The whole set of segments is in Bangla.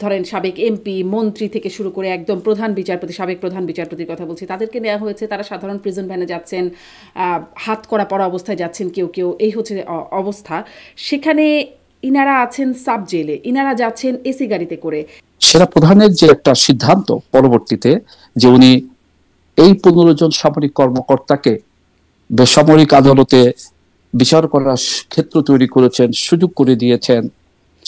ধরেন সাবেক এমপি মন্ত্রী থেকে শুরু করে একদম প্রধান বিচারপতি, সাবেক প্রধান বিচারপতির কথা বলছি, তাদেরকে নেওয়া হয়েছে। তারা সাধারণ প্রিজন ভ্যানে যাচ্ছেন, হাত করা পড়া অবস্থায় যাচ্ছেন কেউ কেউ, এই হচ্ছে অবস্থা। সেখানে ইনারা আছেন সাব জেলে, ইনারা যাচ্ছেন এসি গাড়িতে করে। সেনা প্রধানের যে একটা সিদ্ধান্ত পরবর্তীতে, যে উনি এই 15 জন সামরিক কর্মকর্তাকে বেসামরিক আদালতে বিচার করার ক্ষেত্র তৈরি করেছেন, সুযোগ করে দিয়েছেন,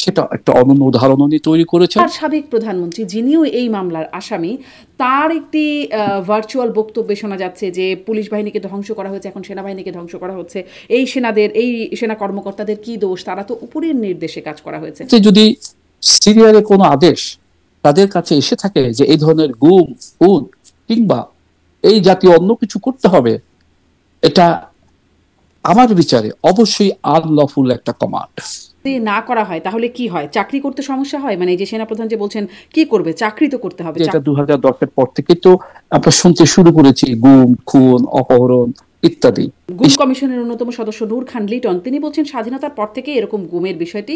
সেটা একটা অনন্য উদাহরণ উনি তৈরি করেছেন। আর সাবেক প্রধানমন্ত্রী যিনিও এই মামলার আসামি, তার একটি ভার্চুয়াল বক্তব্যে শোনা যাচ্ছে যে পুলিশ বাহিনীকে ধ্বংস করা হয়েছে, এখন সেনাবাহিনীকে ধ্বংস করা হচ্ছে। এই সেনা কর্মকর্তাদের কি দোষ? তারা তো উপরের নির্দেশে কাজ করা হয়েছে। যদি সিরিয়ালে কোনো আদেশ তাদের কাছে এসে থাকে যে এই ধরনের গুম খুন কিংবা এই জাতীয় অন্য কিছু করতে হবে, এটা আমার বিচারে অবশ্যই আনলফুল একটা কমান্ড। যদি না করা হয় তাহলে কি হয়? চাকরি করতে সমস্যা হয়? মানে যে সেনাপ্রধান যে বলছেন কি করবে, চাকরি তো করতে হবে। এটা 2010-এর পর থেকে তো আমরা শুনতে শুরু করেছি, গুম খুন অপহরণ ইত্যাদি। গুম কমিশনের অন্যতম সদস্য নূর খান লিটন তিনি বলছেন স্বাধীনতার পর থেকে এরকম গুমের বিষয়টি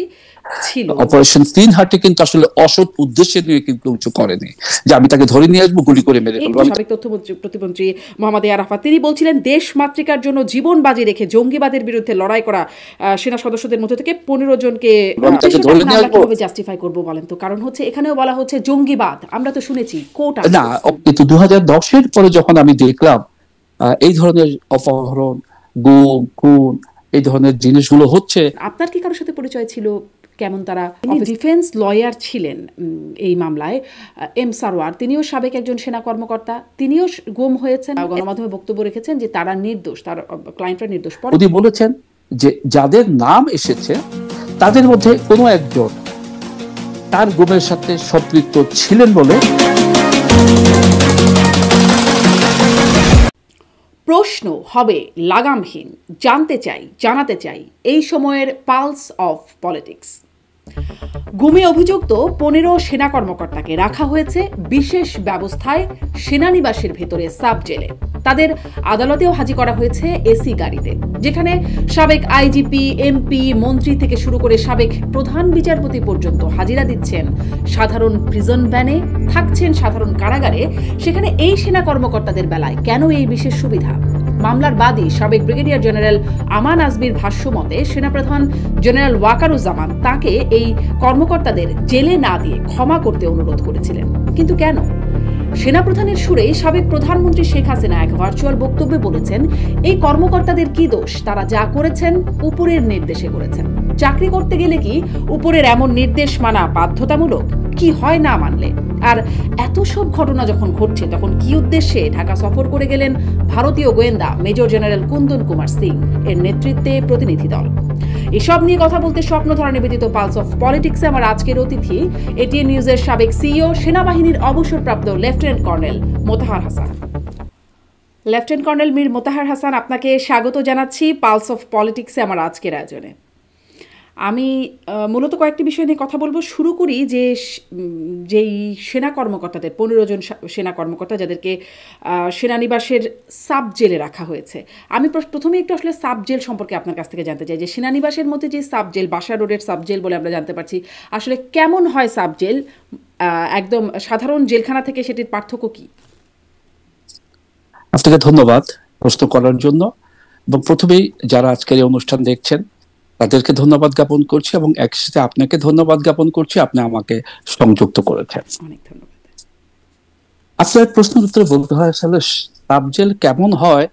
ছিল। অপারেশন 3 হার্টে কিন্তু আসলে অসৎ উদ্দেশ্যে নিয়ে কিন্তু কিছু করেনি যে আমি তাকে ধরে নিয়ে আসবো, গুলি করে মেরে ফেলবো। সাবেক তথ্য প্রতিমন্ত্রী মোহাম্মদ আরাফাত তিনি বলছিলেন দেশ মাতৃকার জন্য জীবন বাজি রেখে জঙ্গিবাদের বিরুদ্ধে লড়াই করা সেনা সদস্যদের মধ্যে থেকে 15 জনকে কিভাবে জাস্টিফাই করবো বলেন তো? কারণ হচ্ছে এখানেও বলা হচ্ছে জঙ্গিবাদ, আমরা তো শুনেছি কোটা না, কিন্তু 2010-এর পরে যখন আমি দেখলাম এই ধরনের অপহরণ গুম খুন এই ধরনের জিনিসগুলো হচ্ছে। আপনার কি কারোর সাথে পরিচয় ছিল? কেমন তারা? তিনি ডিফেন্স লয়ার ছিলেন এই মামলায়। এম সারওয়ার তিনিও সাবেক একজন সেনা কর্মকর্তা, তিনিও গুম হয়েছেন। গণমাধ্যমে বক্তব্য রেখেছেন যে তারা নির্দোষ, তার ক্লায়েন্টরা নির্দোষ। উনি বলেছেন যে যাদের নাম এসেছে তাদের মধ্যে কোনো একজন তার গুমের সাথে সম্পৃক্ত ছিলেন বলে। প্রশ্ন হবে লাগামহীন। জানাতে চাই এই সময়ের পালস অফ পলিটিক্স। গুমে অভিযুক্ত 15 সেনা কর্মকর্তাকে রাখা হয়েছে বিশেষ ব্যবস্থায় সেনানিবাসের ভেতরে সাব জেলে। তাদের আদালতেও হাজির করা হয়েছে এসি গাড়িতে, যেখানে সাবেক আইজিপি এমপি মন্ত্রী থেকে শুরু করে সাবেক প্রধান বিচারপতি পর্যন্ত হাজিরা দিচ্ছেন সাধারণ প্রিজন ভ্যানে, থাকছেন সাধারণ কারাগারে। সেখানে এই সেনা কর্মকর্তাদের বেলায় কেন এই বিশেষ সুবিধা? মামলার বাদী সাবেক ব্রিগেডিয়ার জেনারেল আমান আজমির ভাষ্য মতে সেনাপ্রধান জেনারেল ওয়াকারুজ্জামান তাকে এই কর্মকর্তাদের জেলে না দিয়ে ক্ষমা করতে অনুরোধ করেছিলেন। কিন্তু কেন? সেনাপ্রধানের সুরে সাবেক প্রধানমন্ত্রী শেখ হাসিনা এক ভার্চুয়াল বক্তব্যে বলেছেন এই কর্মকর্তাদের কি দোষ, তারা যা করেছেন উপরের নির্দেশে করেছেন। চাকরি করতে গেলে কি উপরের এমন নির্দেশ মানা বাধ্যতামূলক? কি হয় না মানলে? আর এত সব ঘটনা যখন ঘটছে তখন কি উদ্দেশ্যে ঢাকা সফর করে গেলেন ভারতীয় গোয়েন্দা মেজর জেনারেল কুন্দন কুমার সিং এর নেতৃত্বে প্রতিনিধি দল? এসব নিয়ে কথা বলতে স্বপ্নধারা নিবেদিত পালস অফ পলিটিক্সে আমার আজকের অতিথি এটিএন নিউজের সাবেক সিইও সেনাবাহিনীর অবসরপ্রাপ্ত lieutenant colonel Motahar Hasan. Lieutenant colonel Mir Motahar Hasan, আপনাকে স্বাগত জানাচ্ছি পালস অফ পলিটিক্সে আমার আজকের আয়োজনে। আমি মূলত কয়েকটি বিষয় নিয়ে কথা বলবো। শুরু করি যে যেই সেনা কর্মকর্তাদের 15 জন সেনা কর্মকর্তা যাদেরকে সেনানিবাসের সাব জেলে রাখা হয়েছে, আমি প্রথমে একটু আসলে সাব জেল সম্পর্কে আপনার কাছ থেকে জানতে চাই যে সেনানিবাসের মধ্যে যে সাব জেল, বাসা রোডের সাব জেল বলে আমরা জানতে পারছি, আসলে কেমন হয় সাব জেল একদম সাধারণ জেলখানা থেকে, সেটির পার্থক্য কি? আপনাকে ধন্যবাদ প্রশ্ন করার জন্য, এবং প্রথমেই যারা আজকের এই অনুষ্ঠান দেখছেন তাদেরকে ধন্যবাদ জ্ঞাপন করছি এবং একসাথে আপনাকে ধন্যবাদ জ্ঞাপন করছি, আপনি আমাকে সংযুক্ত করেছেন। অনেক ধন্যবাদ। আপনার প্রশ্নের উত্তরে বলতে হয় আসলে সাব জেল কেমন হয়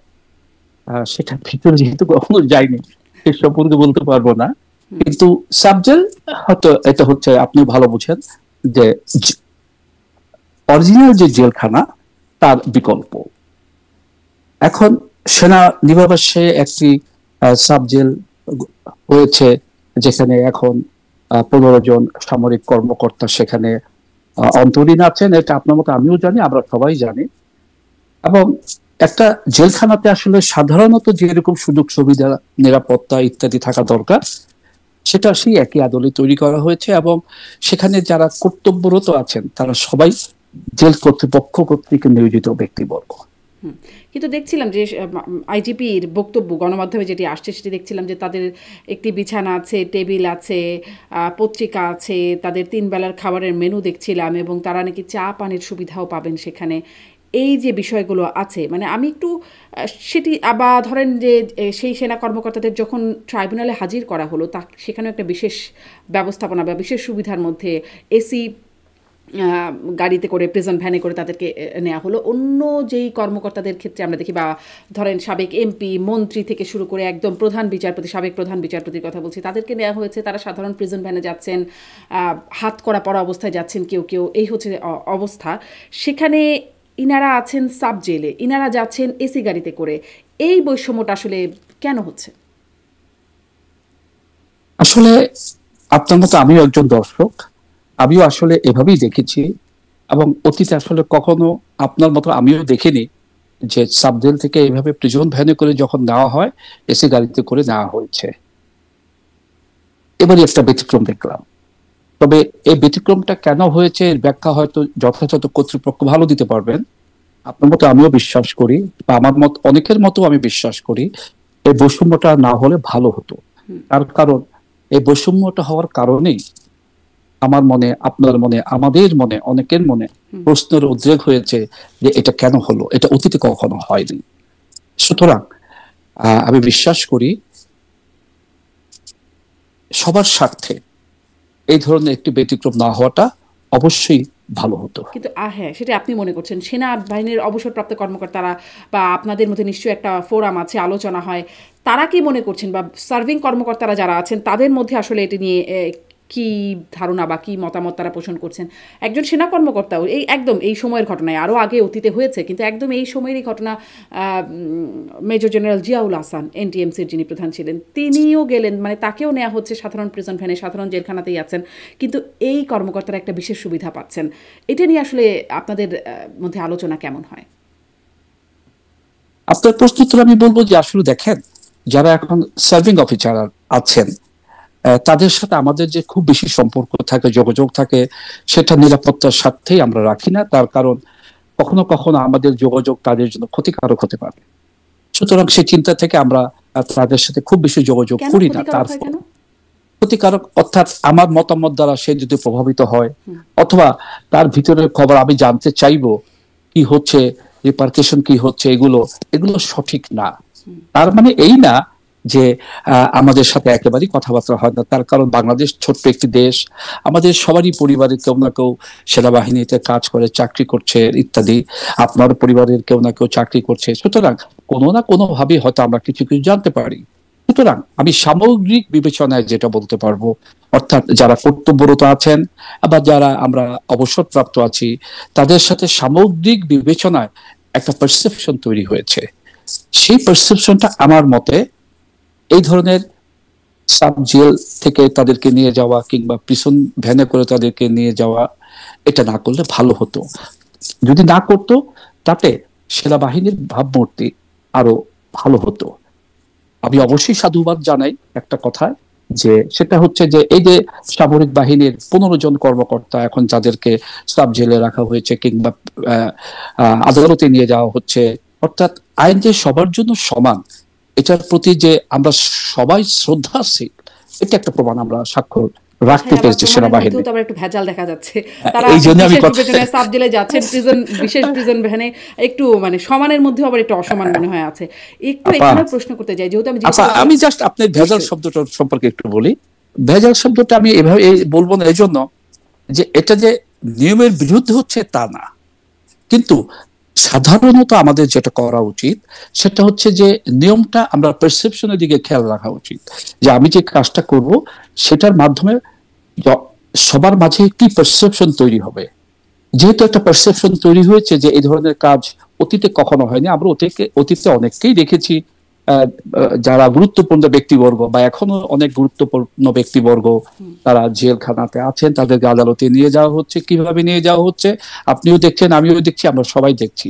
সেটা ভিতরে যেহেতু কখনো যায়নি সে সম্পর্কে বলতে পারবো না, কিন্তু সাব জেল হয়তো এটা হচ্ছে, আপনি ভালো বুঝেন যে অরিজিনাল যে জেলখানা তার বিকল্প। এখন সেনা নিবাসে একটি সাব জেল হয়েছে যেখানে এখন 15 জন সামরিক কর্মকর্তা সেখানে অন্তরীণ আছেন। এটা আপনার মতো আমিও জানি, আমরা সবাই জানি। এবং একটা জেলখানাতে আসলে সাধারণত যেরকম সুযোগ সুবিধা নিরাপত্তা ইত্যাদি থাকা দরকার সেটা সেই একই আদলে তৈরি করা হয়েছে, এবং সেখানে যারা কর্তব্যরত আছেন তারা সবাই জেল কর্তৃপক্ষ কর্তৃক নিয়োজিত ব্যক্তিবর্গ। কিন্তু দেখছিলাম যে আইজিপির বক্তব্য গণমাধ্যমে যেটি আসছে সেটি দেখছিলাম যে তাদের একটি বিছানা আছে, টেবিল আছে, পত্রিকা আছে, তাদের 3 বেলার খাবারের মেনু দেখছিলাম এবং তারা নাকি চা পানির সুবিধাও পাবেন সেখানে। এই যে বিষয়গুলো আছে, মানে আমি একটু সেটি আবার ধরেন যে সেই সেনা কর্মকর্তাদের যখন ট্রাইব্যুনালে হাজির করা হলো, তা সেখানেও একটা বিশেষ ব্যবস্থাপনা বা বিশেষ সুবিধার মধ্যে এসি গাড়িতে করে, প্রিজন ভ্যানে করে তাদেরকে নেওয়া হলো। অন্য যেই কর্মকর্তাদের ক্ষেত্রে আমরা দেখি, বা ধরেন সাবেক এমপি, মন্ত্রী থেকে শুরু করে একদম প্রধান বিচারপতি, সাবেক প্রধান বিচারপতির কথা বলছি, তাদেরকে নেওয়া হয়েছে, তারা সাধারণ প্রিজন ভ্যানে যাচ্ছেন, হাত করা পরা অবস্থায় যাচ্ছেন কেউ কেউ, এই হচ্ছে অবস্থা। সেখানে ইনারা আছেন সাব জেলে, ইনারা যাচ্ছেন এসি গাড়িতে করে। এই বৈষম্যটা আসলে কেন হচ্ছে? আসলে আপনার মতো আমিও একজন দর্শক, আমিও আসলে এভাবেই দেখেছি, এবং অতীতে আসলে কখনো আপনার মতো আমিও দেখিনি যে সাবজেল থেকে এইভাবে প্রিজন ভ্যানে করে যখন নেওয়া হয়, এসি গাড়িতে করে নেওয়া হয়েছে। এবারে একটা ব্যতিক্রম দেখলাম। তবে এই ব্যতিক্রমটা কেন হয়েছে এর ব্যাখ্যা হয়তো যথাযথ কর্তৃপক্ষ ভালো দিতে পারবেন। আপনার মতো আমিও বিশ্বাস করি, বা আমার মত অনেকের মতো আমি বিশ্বাস করি, এই বৈষম্যটা না হলে ভালো হতো। তার কারণ এই বৈষম্যটা হওয়ার কারণেই আমার মনে, আপনার মনে, আমাদের মনে, অনেকের মনে প্রশ্নের উদ্রেক হয়েছে যে এটা কেন হলো, এটা অতীতে কখনো হয়নি। সুতরাং আমি বিশ্বাস করি সবার স্বার্থে এই ধরনের একটি ব্যতিক্রম না হওয়াটা অবশ্যই ভালো হতো। কিন্তু হ্যাঁ, সেটা আপনি মনে করছেন সেনাবাহিনীর অবসরপ্রাপ্ত কর্মকর্তারা, বা আপনাদের মধ্যে নিশ্চয়ই একটা ফোরাম আছে, আলোচনা হয়, তারা কি মনে করছেন, বা সার্ভিং কর্মকর্তারা যারা আছেন তাদের মধ্যে আসলে এটি নিয়ে কি ধারণা বা কি মতামত তারা পোষণ করছেন? একজন সেনা কর্মকর্তাও এই একদম এই সময়ের ঘটনায়, আরও আগে অতীতে হয়েছে, কিন্তু একদম এই সময়েরই ঘটনা, মেজর জেনারেল জিয়াউল হাসান, এনটিএমসির যিনি প্রধান ছিলেন, তিনিও গেলেন, মানে তাকেও নেওয়া হচ্ছে সাধারণ প্রিজন ভ্যানে, সাধারণ জেলখানাতেই আছেন, কিন্তু এই কর্মকর্তারা একটা বিশেষ সুবিধা পাচ্ছেন। এটা নিয়ে আসলে আপনাদের মধ্যে আলোচনা কেমন হয়? আপনার প্রশ্নোত্তর আমি বলবো যে আসলে দেখেন, যারা এখন সার্ভিং অফিসার আছেন তাদের সাথে আমাদের যে খুব বেশি সম্পর্ক থাকে, যোগাযোগ থাকে, সেটা নিরাপত্তার স্বার্থেই আমরা রাখি না। তার কারণ কখনো কখনো আমাদের যোগাযোগ তাদের জন্য ক্ষতিকারক হতে পারে। সুতরাং সেই চিন্তা থেকে আমরা তাদের সাথে খুব বেশি যোগাযোগ করি না। তার ক্ষতিকারক অর্থাৎ আমার মতামত দ্বারা সে যদি প্রভাবিত হয়, অথবা তার ভিতরের খবর আমি জানতে চাইবো কি হচ্ছে, রিপার্কেশন কি হচ্ছে, এগুলো সঠিক না। তার মানে এই না যে আমাদের সাথে একেবারেই কথাবার্তা হয় না। তার কারণ বাংলাদেশ ছোট্ট একটি দেশ, আমাদের সবারই পরিবারের কেউ না কেউ সেনাবাহিনীতে কাজ করে, চাকরি করছে ইত্যাদি। আপনার পরিবারের কেউ না কেউ চাকরি করছে। সুতরাং কোনো না কোনো ভাবে হয়তো আমরা কিছু কিছু জানতে পারি। সুতরাং আমি সামগ্রিক বিবেচনায় যেটা বলতে পারবো, অর্থাৎ যারা কর্তব্যরত আছেন বা যারা আমরা অবসরপ্রাপ্ত আছি, তাদের সাথে সামগ্রিক বিবেচনায় একটা পারসেপশন তৈরি হয়েছে। সেই পারসেপশনটা আমার মতে এই ধরনের সাব জেল থেকে তাদেরকে নিয়ে যাওয়া কিংবা প্রিজন ভ্যানে করে তাদেরকে নিয়ে যাওয়া, এটা না করলে ভালো হতো। যদি না করতো তাতে সেনাবাহিনীর ভাবমূর্তি আরো ভালো হতো। আমি অবশ্যই সাধুবাদ জানাই একটা কথা, যে সেটা হচ্ছে যে এই যে সামরিক বাহিনীর 15 জন কর্মকর্তা এখন যাদেরকে সাব জেলে রাখা হয়েছে কিংবা আদালতে নিয়ে যাওয়া হচ্ছে, অর্থাৎ আইন যে সবার জন্য সমান, এটার প্রতি যে আমরা সবাই শ্রদ্ধাশীল, এটা একটা প্রমাণ আমরা স্বাক্ষর রাখতে পেরেছি সেনাবাহিনী। একটু ভেজাল দেখা যাচ্ছে, তারা সাব জেলে যাচ্ছেন বিশেষ প্রিজন ভ্যানে, একটু মানে সমানের মধ্যে আবার একটু অসমান মনে হয় আছে। একটু এখানে প্রশ্ন করতে যাই, যেহেতু আমি জাস্ট আপনার ভেজাল শব্দটা সম্পর্কে একটু বলি। ভেজাল শব্দটা আমি এভাবে বলবো না এই জন্য যে এটা যে নিয়মের বিরুদ্ধে হচ্ছে তা না, কিন্তু সাধারণত আমাদের যেটা করা উচিত সেটা হচ্ছে যে নিয়মটা আমরা পারসেপশনের দিকে খেয়াল রাখা উচিত, যে আমি যে কাজটা করব সেটার মাধ্যমে সবার মাঝে কি পারসেপশন তৈরি হবে। যেহেতু একটা পারসেপশন তৈরি হয়েছে যে এই ধরনের কাজ অতীতে কখনো হয়নি, আমরা অতীতে অনেককেই দেখেছি যারা গুরুত্বপূর্ণ ব্যক্তিবর্গ বা এখনো অনেক গুরুত্বপূর্ণ ব্যক্তিবর্গ তারা জেলখানাতে আছেন, তাদেরকে আদালতে নিয়ে যাওয়া হচ্ছে। কিভাবে নিয়ে যাওয়া হচ্ছে আপনিও দেখছেন, আমিও দেখছি, আমরা সবাই দেখছি।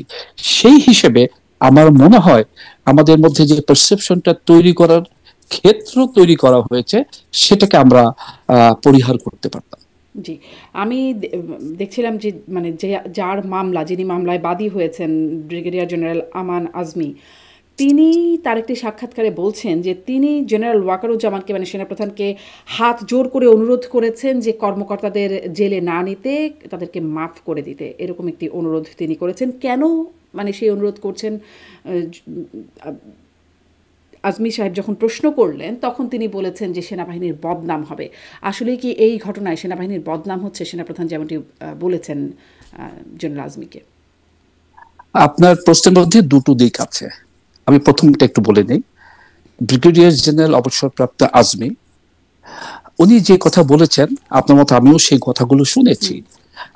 সেই হিসেবে আমার মনে হয় আমাদের মধ্যে যে পারসেপশনটা তৈরি করার ক্ষেত্র তৈরি করা হয়েছে সেটাকে আমরা পরিহার করতে পারতাম। জি, আমি দেখছিলাম যে মানে যে যার মামলা, যিনি মামলায় বাদী হয়েছেন ব্রিগেডিয়ার জেনারেল আমান আজমি, তিনি তার একটি সাক্ষাৎকারে বলছেন যে তিনি জেনারেল ওয়াকারুজ্জামানকে মানে সেনাপ্রধানকে হাত জোর করে অনুরোধ করেছেন যে কর্মকর্তাদের জেলে না নিতে, তাদেরকে মাফ করে দিতে, এরকম একটি অনুরোধ তিনি করেছেন। কেন মানে সেই অনুরোধ করছেন আজমি সাহেব যখন প্রশ্ন করলেন, তখন তিনি বলেছেন যে সেনাবাহিনীর বদনাম হবে। আসলে কি এই ঘটনায় সেনাবাহিনীর বদনাম হচ্ছে, সেনাপ্রধান যেমনটি বলেছেন জেনারেল আজমিকে? আপনার প্রশ্নের মধ্যে দুটো দিক আছে, আমি প্রথমটা একটু বলে নেই। ব্রিগেডিয়ার জেনারেল অবসরপ্রাপ্ত আজমি উনি যে কথা বলেছেন, আপনার মতো আমিও সেই কথাগুলো শুনেছি।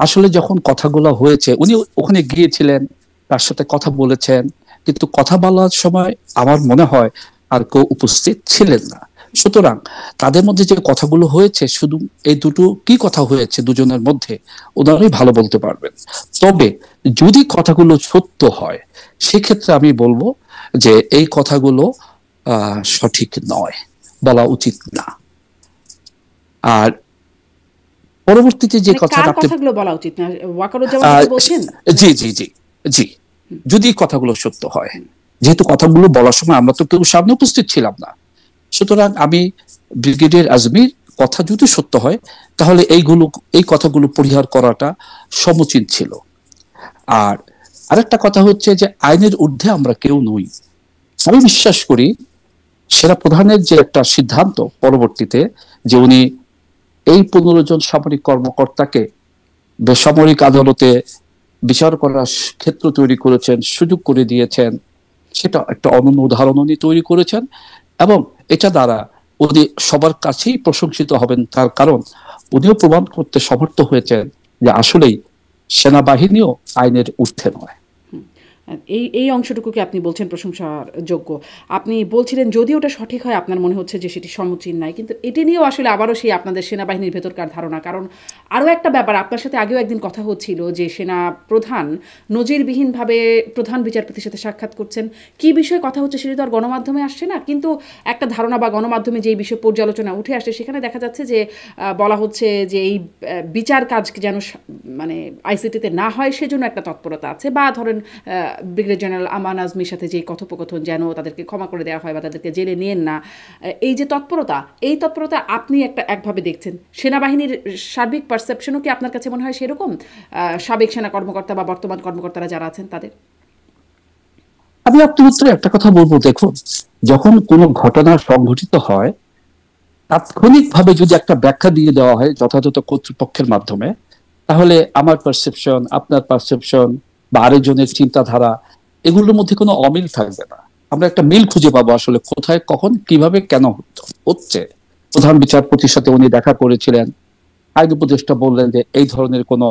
আসলে যখন কথাগুলো হয়েছে, উনি ওখানে গিয়েছিলেন, তার সাথে কথা বলেছেন, কিন্তু কথা বলার সময় আমার মনে হয় আর কেউ উপস্থিত ছিলেন না। সুতরাং তাদের মধ্যে যে কথাগুলো হয়েছে, শুধু এই দুটো কি কথা হয়েছে দুজনের মধ্যে, ওনারাই ভালো বলতে পারবেন। তবে যদি কথাগুলো সত্য হয়, সেক্ষেত্রে আমি বলবো যে এই কথাগুলো সঠিক নয়, বলা উচিত না। আর পরবর্তীতে যে মানে কথাটা কার আপনি কথাগুলো বলা উচিত না? ওয়াকারুজ্জামান কথা বলছেন? জি জি জি জি, যদি কথাগুলো সত্য হয়, যেহেতু কথাগুলো বলার সময় আমরা তো কেউ সামনে উপস্থিত ছিলাম না, সুতরাং আমি ব্রিগেডিয়ার আজমির কথা যদি সত্য হয়, তাহলে এই কথাগুলো পরিহার করাটা সমুচিত ছিল। আর আরেকটা কথা হচ্ছে যে আইনের ঊর্ধ্বে আমরা কেউ নই। আমি বিশ্বাস করি সেনা প্রধানের যে একটা সিদ্ধান্ত পরবর্তীতে, যে উনি এই 15 জন সামরিক কর্মকর্তাকে বেসামরিক আদালতে বিচার করার ক্ষেত্র তৈরি করেছেন, সুযোগ করে দিয়েছেন, সেটা একটা অনন্য উদাহরণ উনি তৈরি করেছেন। এবং এটা দ্বারা উনি সবার কাছেই প্রশংসিত হবেন, তার কারণ উনিও প্রমাণ করতে সমর্থ হয়েছেন যে আসলেই সেনাবাহিনীও আইনের ঊর্ধ্বে নয়। এই এই অংশটুকুকে আপনি বলছেন প্রশংসার যোগ্য। আপনি বলছিলেন যদি ওটা সঠিক হয় আপনার মনে হচ্ছে যে সেটি সমুচীন নাই, কিন্তু এটি নিয়েও আসলে আবারও সেই আপনাদের সেনাবাহিনীর ভেতরকার ধারণা। কারণ আরও একটা ব্যাপার, আপনার সাথে আগেও একদিন কথা হচ্ছিল যে সেনা প্রধান নজিরবিহীনভাবে প্রধান বিচারপতির সাথে সাক্ষাৎ করছেন। কি বিষয়ে কথা হচ্ছে সেটি তো আর গণমাধ্যমে আসছে না, কিন্তু একটা ধারণা বা গণমাধ্যমে যেই বিষয় পর্যালোচনা উঠে আসছে, সেখানে দেখা যাচ্ছে যে বলা হচ্ছে যে এই বিচার কাজ যেন মানে আইসিটিতে না হয় সেজন্য একটা তৎপরতা আছে, বা ধরেন ব্রিগেডিয়ার জেনারেল আমান আজমির সাথে যে কথোপকথন যেন তাদেরকে ক্ষমা করে দেওয়া হয় বা তাদেরকে জেলে নিয়েন না, এই যে তৎপরতা, এই তৎপরতা আপনি একভাবে দেখছেন। সেনাবাহিনীর সার্বিক পারসেপশনও কি আপনার কাছে মনে হয় সেরকম, সাবেক সেনা কর্মকর্তা বা বর্তমান কর্মকর্তারা যারা আছেন তাদের? আমি আপনার উত্তরে একটা কথা বলবো, দেখুন, যখন কোনো ঘটনা সংঘটিত হয়, তাৎক্ষণিকভাবে যদি একটা ব্যাখ্যা দিয়ে দেওয়া হয় যথাযথ কর্তৃপক্ষের মাধ্যমে, তাহলে আমার পারসেপশন, আপনার পারসেপশন বা আরেকজনের চিন্তাধারা, এগুলোর মধ্যে কোনো অমিল থাকবে না। আমরা একটা মিল খুঁজে পাবো আসলে কোথায়, কখন, কিভাবে, কেন হচ্ছে। প্রধান বিচারপতির সাথে উনি দেখা করেছিলেন, আইন উপদেষ্টা বললেন যে এই ধরনের কোনো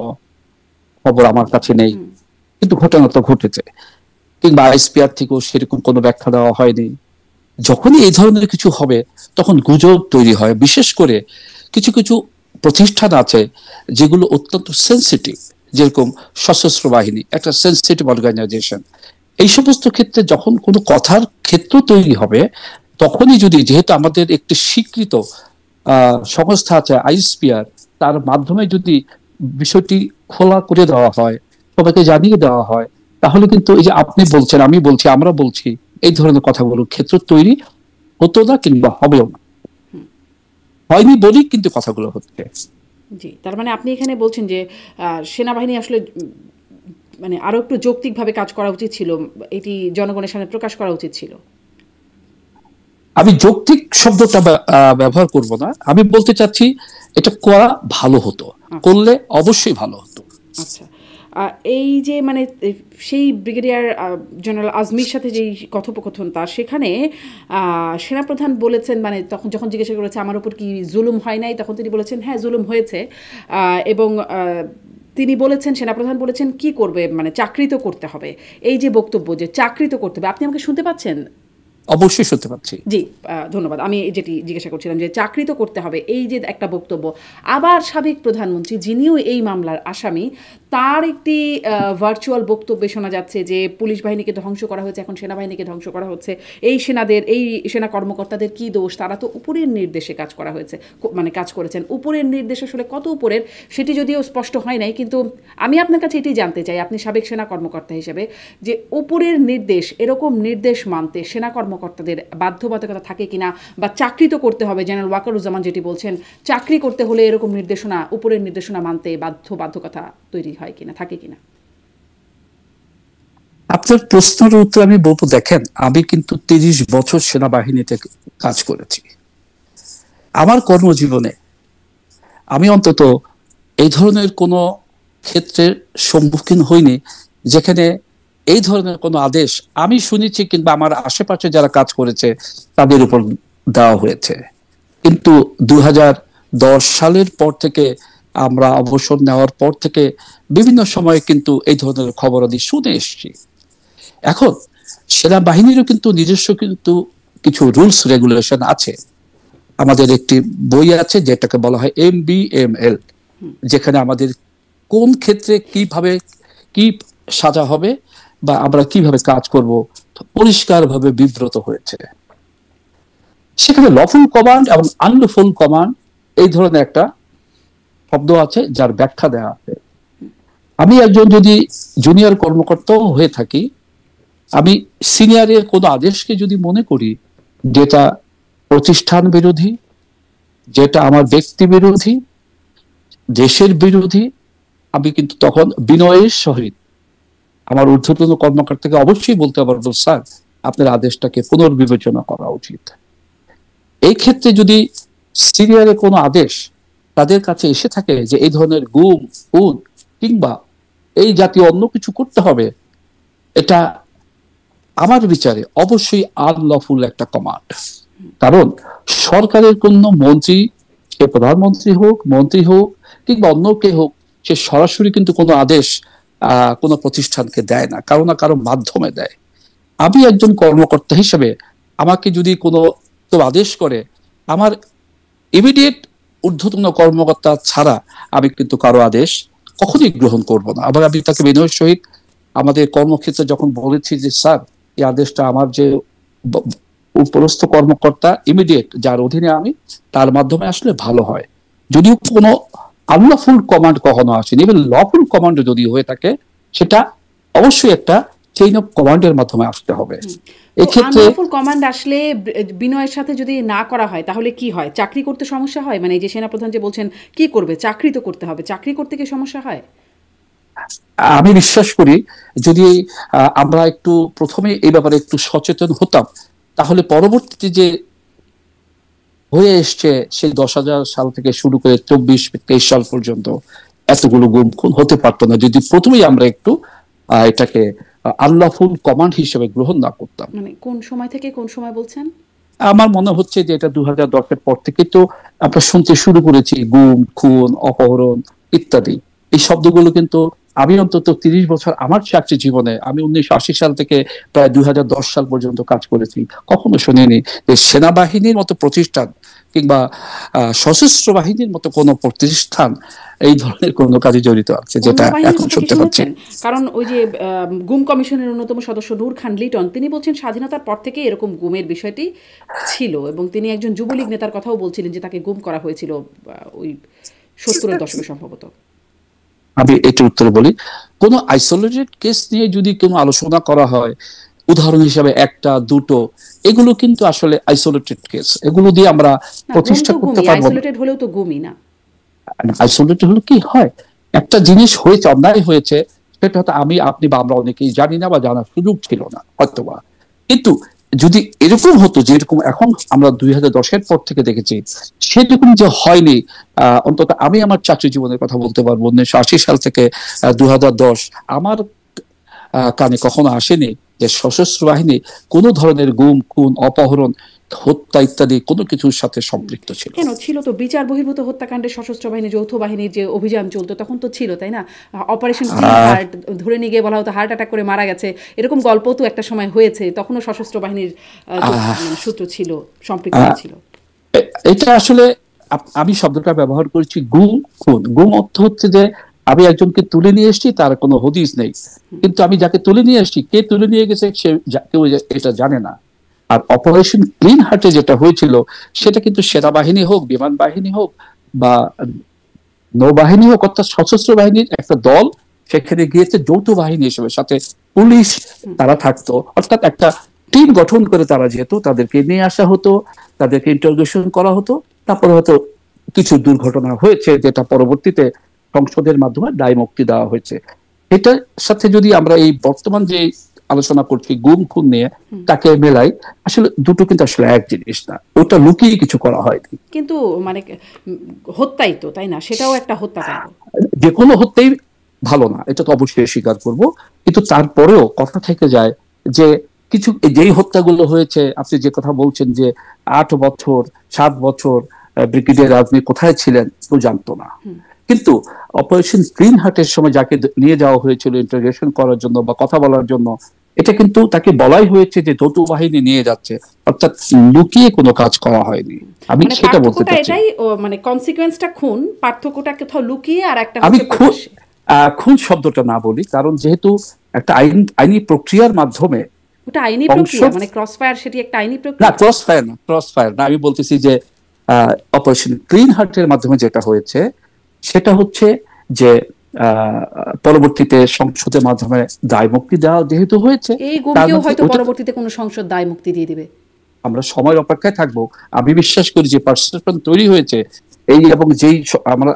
খবর আমার কাছে নেই, কিন্তু ঘটনা তো ঘটেছে। কিংবা আইএসপিআর থেকেও সেরকম কোনো ব্যাখ্যা দেওয়া হয়নি। যখনই এই ধরনের কিছু হবে, তখন গুজব তৈরি হয়। বিশেষ করে কিছু কিছু প্রতিষ্ঠান আছে যেগুলো অত্যন্ত সেন্সিটিভ, যেরকম সশস্ত্র বাহিনী, একটা সেন্সিটিভ অর্গানাইজেশন। এই সমস্ত ক্ষেত্রে যখন কোনো কথার ক্ষেত্র তৈরি হবে, তখনই যদি, যেহেতু আমাদের একটি স্বীকৃত সংস্থা আছে আইএসপিআর, তার মাধ্যমে যদি বিষয়টি খোলা করে দেওয়া হয়, সবাইকে জানিয়ে দেওয়া হয়, তাহলে কিন্তু এই যে আপনি বলছেন, আমি বলছি, আমরা বলছি, এই ধরনের কথাগুলো ক্ষেত্র তৈরি হতো না, কিংবা হবেও না। হয়নি বলি কিন্তু কথাগুলো হচ্ছে। জি, তার মানে আপনি এখানে বলছেন যে সেনাবাহিনী আসলে মানে আরও একটু যৌক্তিকভাবে কাজ করা উচিত ছিল, এটি জনগণের সামনে প্রকাশ করা উচিত ছিল। আমি যৌক্তিক শব্দটা ব্যবহার করব না, আমি বলতে চাচ্ছি এটা করা ভালো হতো, করলে অবশ্যই ভালো হতো। আচ্ছা, এই যে মানে সেই ব্রিগেডিয়ার জেনারেল আজমির সাথে যেই কথোপকথন তার, সেখানে সেনাপ্রধান বলেছেন, মানে তখন যখন জিজ্ঞাসা করেছে আমার উপর কি জুলুম হয় নাই, তখন তিনি বলেছেন হ্যাঁ জুলুম হয়েছে। এবং তিনি বলেছেন, সেনাপ্রধান বলেছেন কি করবে, মানে চাকরি তো করতে হবে। এই যে বক্তব্য যে চাকরি তো করতে হবে, আপনি আমাকে শুনতে পাচ্ছেন? অবশ্যই শুনতে পাচ্ছি। জি, ধন্যবাদ। আমি যেটি জিজ্ঞাসা করছিলাম যে চাকরি তো করতে হবে, এই যে একটা বক্তব্য, আবার সাবেক প্রধানমন্ত্রী যিনিও এই মামলার আসামি, তার একটি ভার্চুয়াল বক্তব্যে শোনা যাচ্ছে যে পুলিশ বাহিনীকে ধ্বংস করা হয়েছে, এখন সেনাবাহিনীকে ধ্বংস করা হচ্ছে। এই সেনা কর্মকর্তাদের কি দোষ? তারা তো উপরের নির্দেশে কাজ করা হয়েছে, মানে কাজ করেছেন। উপরের নির্দেশ আসলে কত উপরের সেটি যদিও স্পষ্ট হয় নাই, কিন্তু আমি আপনার কাছে এটি জানতে চাই, আপনি সাবেক সেনা কর্মকর্তা হিসেবে, যে উপরের নির্দেশ, এরকম নির্দেশ মানতে সেনা কর্মকর্তাদের বাধ্যবাধকতা থাকে কিনা, বা চাকরি তো করতে হবে, জেনারেল ওয়াকারুজ্জামান যেটি বলছেন, চাকরি করতে হলে এরকম নির্দেশনা, উপরের নির্দেশনা মানতে বাধ্যবাধকতা তৈরি হয় কিনা, থাকে কিনা? আপনার প্রশ্নের উত্তর আমি বলবো, দেখেন, আমি কিন্তু 30 বছর সেনাবাহিনীতে কাজ করেছি। আমার কর্মজীবনে আমি অন্তত এই ধরনের কোনো ক্ষেত্রের সম্মুখীন হইনি যেখানে এই ধরনের কোনো আদেশ আমি শুনেছি কিংবা আমার আশেপাশে যারা কাজ করেছে তাদের উপর দেওয়া হয়েছে। কিন্তু 2010 সালের পর থেকে, আমরা অবসর নেওয়ার পর থেকে বিভিন্ন সময়ে কিন্তু এই ধরনের খবরাদি শুনে এসেছি। এখন সেনাবাহিনীরও কিন্তু নিজস্ব কিন্তু কিছু রুলস রেগুলেশন আছে। আমাদের একটি বই আছে যেটাকে বলা হয় MBML, যেখানে আমাদের কোন ক্ষেত্রে কিভাবে কি সাজা হবে বা আমরা কিভাবে কাজ করব পরিষ্কারভাবে বিবৃত হয়েছে। সেখানে লফুল কমান্ড এবং আনলফুল কমান্ড এই ধরনের একটা শব্দ আছে যার ব্যাখ্যা দেওয়া আছে। আমি একজন যদি জুনিয়র কর্মকর্তাও হয়ে থাকি, আমি সিনিয়রের কোনো আদেশকে যদি মনে করি যেটা প্রতিষ্ঠান বিরোধী, যেটা আমার ব্যক্তি বিরোধী, দেশের বিরোধী, আমি কিন্তু তখন বিনয়ের সহিত আমার ঊর্ধ্বতন কর্মকর্তাকে অবশ্যই বলতে পারবো, স্যার আপনার আদেশটাকে পুনর্বিবেচনা করা উচিত। এই ক্ষেত্রে যদি সিনিয়রের কোনো আদেশ তাদের কাছে এসে থাকে যে এই ধরনের গুম খুন কিংবা এই জাতীয় অন্য কিছু করতে হবে, এটা আমার বিচারে অবশ্যই আনলফুল একটা কমান্ড। কারণ সরকারের কোন মন্ত্রী, সে প্রধানমন্ত্রী হোক, মন্ত্রী হোক কিংবা অন্য কে হোক, সে সরাসরি কিন্তু কোনো আদেশ কোনো প্রতিষ্ঠানকে দেয় না, কারো না কারো মাধ্যমে দেয়। আমি একজন কর্মকর্তা হিসেবে আমাকে যদি কোনো আদেশ করে, আমার ইমিডিয়েট ঊর্ধ্বতন কর্মকর্তা ছাড়া আমি কিন্তু কারো আদেশ কখনোই গ্রহণ করব না। আবার আমি তাকে বিনয়ের সহিত আমাদের কর্মক্ষেত্রে যখন বলেছি যে স্যার এই আদেশটা আমার যে উপরস্থ কর্মকর্তা ইমিডিয়েট যার অধীনে আমি, তার মাধ্যমে আসলে ভালো হয়। যদিও কোনো আনলফুল কমান্ড কখনো আসেনি, ইভেন লফুল কমান্ড যদি হয়ে থাকে সেটা অবশ্যই একটা চেইন অফ কমান্ডের মাধ্যমে আসতে হবে। এক্ষেত্রে আনলফুল কমান্ড আসলে বিনয়ের সাথে যদি না করা হয় তাহলে কি হয়? চাকরি করতে সমস্যা হয়? মানে এই যে সেনাপ্রধান যে বলছেন কি করবে, চাকরি তো করতে হবে, চাকরি করতে কি সমস্যা হয়? আমি বিশ্বাস করি যদি আমরা একটু প্রথমে এই ব্যাপারে একটু সচেতন হতাম, তাহলে পরবর্তীতে যে হয়ে এসছে সেই 10,000 সাল থেকে শুরু করে 24-23 সাল পর্যন্ত এতগুলো গুম খুন হতে পারতো না, যদি প্রথমেই আমরা একটু এটাকে আনলফুল কমান্ড হিসেবে গ্রহণ না করতাম। মানে কোন সময় থেকে কোন সময় বলছেন? আমার মনে হচ্ছে যে এটা 2010-এর পর থেকে তো আমরা শুনতে শুরু করেছি গুম খুন অপহরণ ইত্যাদি। এই শব্দগুলো কিন্তু আমি অন্তত 30 বছর আমার চাকরি জীবনে, আমি 1980 সাল থেকে প্রায় 2010 সাল পর্যন্ত কাজ করেছি, কখনো শুনিনি যে সেনাবাহিনীর মতো প্রতিষ্ঠান কিংবা সশস্ত্র বাহিনীর মতো কোনো প্রতিষ্ঠান এই ধরনের কোনো কাজে জড়িত আছে, যেটা এখন শুনতে পাচ্ছি। কারণ ওই যে গুম কমিশনের অন্যতম সদস্য নূর খান লিটন, তিনি বলছেন স্বাধীনতার পর থেকে এরকম গুমের বিষয়টি ছিল, এবং তিনি একজন যুবলীগ নেতার কথাও বলছিলেন যে তাকে গুম করা হয়েছিল ওই 70-এর দশকে সম্ভবত। আমি এটার উত্তরে বলি, কোনো আইসোলেটেড কেস নিয়ে যদি কোনো আলোচনা করা হয়, উদাহরণ হিসেবে একটা দুটো, এগুলো কিন্তু আসলে আইসোলেটেড কেস, এগুলো দিয়ে আমরা প্রতিষ্ঠা করতে পারবো। আইসোলেটেড হলেও তো গুমই না। আইসোলেটেড হলে কি হয়, একটা জিনিস হয়েছে, অন্যায় হয়েছে, সেটা হয়তো আমি আপনি বা আমরা অনেকেই জানি না বা জানার সুযোগ ছিল না হয়তোবা। কিন্তু যদি এরকম হতো যেরকম এখন আমরা 2010-এর পর থেকে দেখেছি, সেরকম যে হয়নি, অন্তত আমি আমার চাকরি জীবনের কথা বলতে পারবো, 1980 সাল থেকে 2010 আমার কানে কখনো আসেনি যে সশস্ত্র বাহিনী কোনো ধরনের গুম খুন অপহরণ হত্যা ইত্যাদি কোনো কিছুর সাথে সম্পৃক্ত ছিল। কেন ছিল তো, বিচার বহির্ভূত হত্যাকাণ্ডে সশস্ত্র বাহিনী যৌথ বাহিনীর যে অভিযান চলতো তখন তো ছিল, তাই না? অপারেশন হার্ট ধরে নিয়ে গিয়ে বলা হতো হার্ট অ্যাটাক করে মারা গেছে, এরকম গল্প তো একটা সময় হয়েছে, তখনও সশস্ত্র বাহিনীর সূত্র ছিল, সম্পৃক্ত ছিল। এটা আসলে আমি শব্দটা ব্যবহার করেছি গুম খুন। গুম অর্থ হচ্ছে যে আমি একজনকে তুলে নিয়ে এসেছি, তার কোনো হদিস নেই, কিন্তু আমি যাকে তুলে নিয়ে এসেছি, কে তুলে নিয়ে গেছে সে কেউ এটা জানে না। আর অপারেশন ক্লিন হার্টে যেটা হয়েছিল, সেটা কিন্তু সেনাবাহিনী হোক, বিমান বাহিনী হোক, বা নৌবাহিনী হোক, অর্থাৎ সশস্ত্র বাহিনীর একটা দল সেখানে গিয়েছে যৌথ বাহিনী হিসেবে, সাথে পুলিশ তারা থাকতো, অর্থাৎ একটা টিম গঠন করে তারা যেহেতু তাদেরকে নিয়ে আসা হতো, তাদেরকে ইন্টারোগেশন করা হতো, তারপরে হয়তো কিছু দুর্ঘটনা হয়েছে যেটা পরবর্তীতে সংসদের মাধ্যমে দায় মুক্তি দেওয়া হয়েছে। এটার সাথে যদি আমরা এই বর্তমান যে আলোচনা করছি গুম খুন নিয়ে তাকে মেলাই, আসলে দুটো কিন্তু আসলে এক জিনিস না, ওটা লুকিয়ে কিছু করা হয়নি। কিন্তু মানে হত্যাই তো, তাই না? সেটাও একটা হত্যাকাণ্ড। যে কোনো হত্যাই ভালো না, এটা তো অবশ্যই স্বীকার করব, কিন্তু তারপরেও কথা থেকে যায় যে কিছু যেই হত্যাগুলো হয়েছে, আপনি যে কথা বলছেন যে 8 বছর 7 বছর ব্রিগেডিয়ার আজমি কোথায় ছিলেন কেউ জানতো না, কিন্তু অপারেশন গ্রিন হার্টের সময় যাকে নিয়ে যাওয়া হয়েছিল ইন্টারোগেশন করার জন্য বা কথা বলার জন্য, এটা কিন্তু তাকে বলাই হয়েছে যে যৌথ বাহিনী নিয়ে যাচ্ছে, অর্থাৎ লুকিয়ে কোনো কাজ করা হয়নি। আমি মানে সেটা বলতে পার্থক্যটা চাচ্ছি। এটাই, মানে কনসিকোয়েন্সটা খুন, পার্থক্যটা কোথাও লুকিয়ে আর একটা আমি হচ্ছে প্রকাশ্যে। খুন শব্দটা না বলি, কারণ যেহেতু একটা আইনি প্রক্রিয়ার মাধ্যমে ওটা আইনি প্রক্রিয়া, মানে ক্রস ফায়ার, সেটি একটা আইনি না, প্রক্রিয়া। ক্রস ফায়ার না, আমি বলতেছি যে অপারেশন ক্লিন হার্টের মাধ্যমে যেটা হয়েছে সেটা হচ্ছে যে পরবর্তীতে সংসদের মাধ্যমে দায় মুক্তি দেওয়া যেহেতু হয়েছে, এই গুমকেও হয়তো পরবর্তীতে কোনো সংসদ দায় মুক্তি দিয়ে দিবে। আমরা সময়ের অপেক্ষায় থাকবো। আমি বিশ্বাস করি যে পারসেপশন তৈরি হয়েছে এই, এবং যেই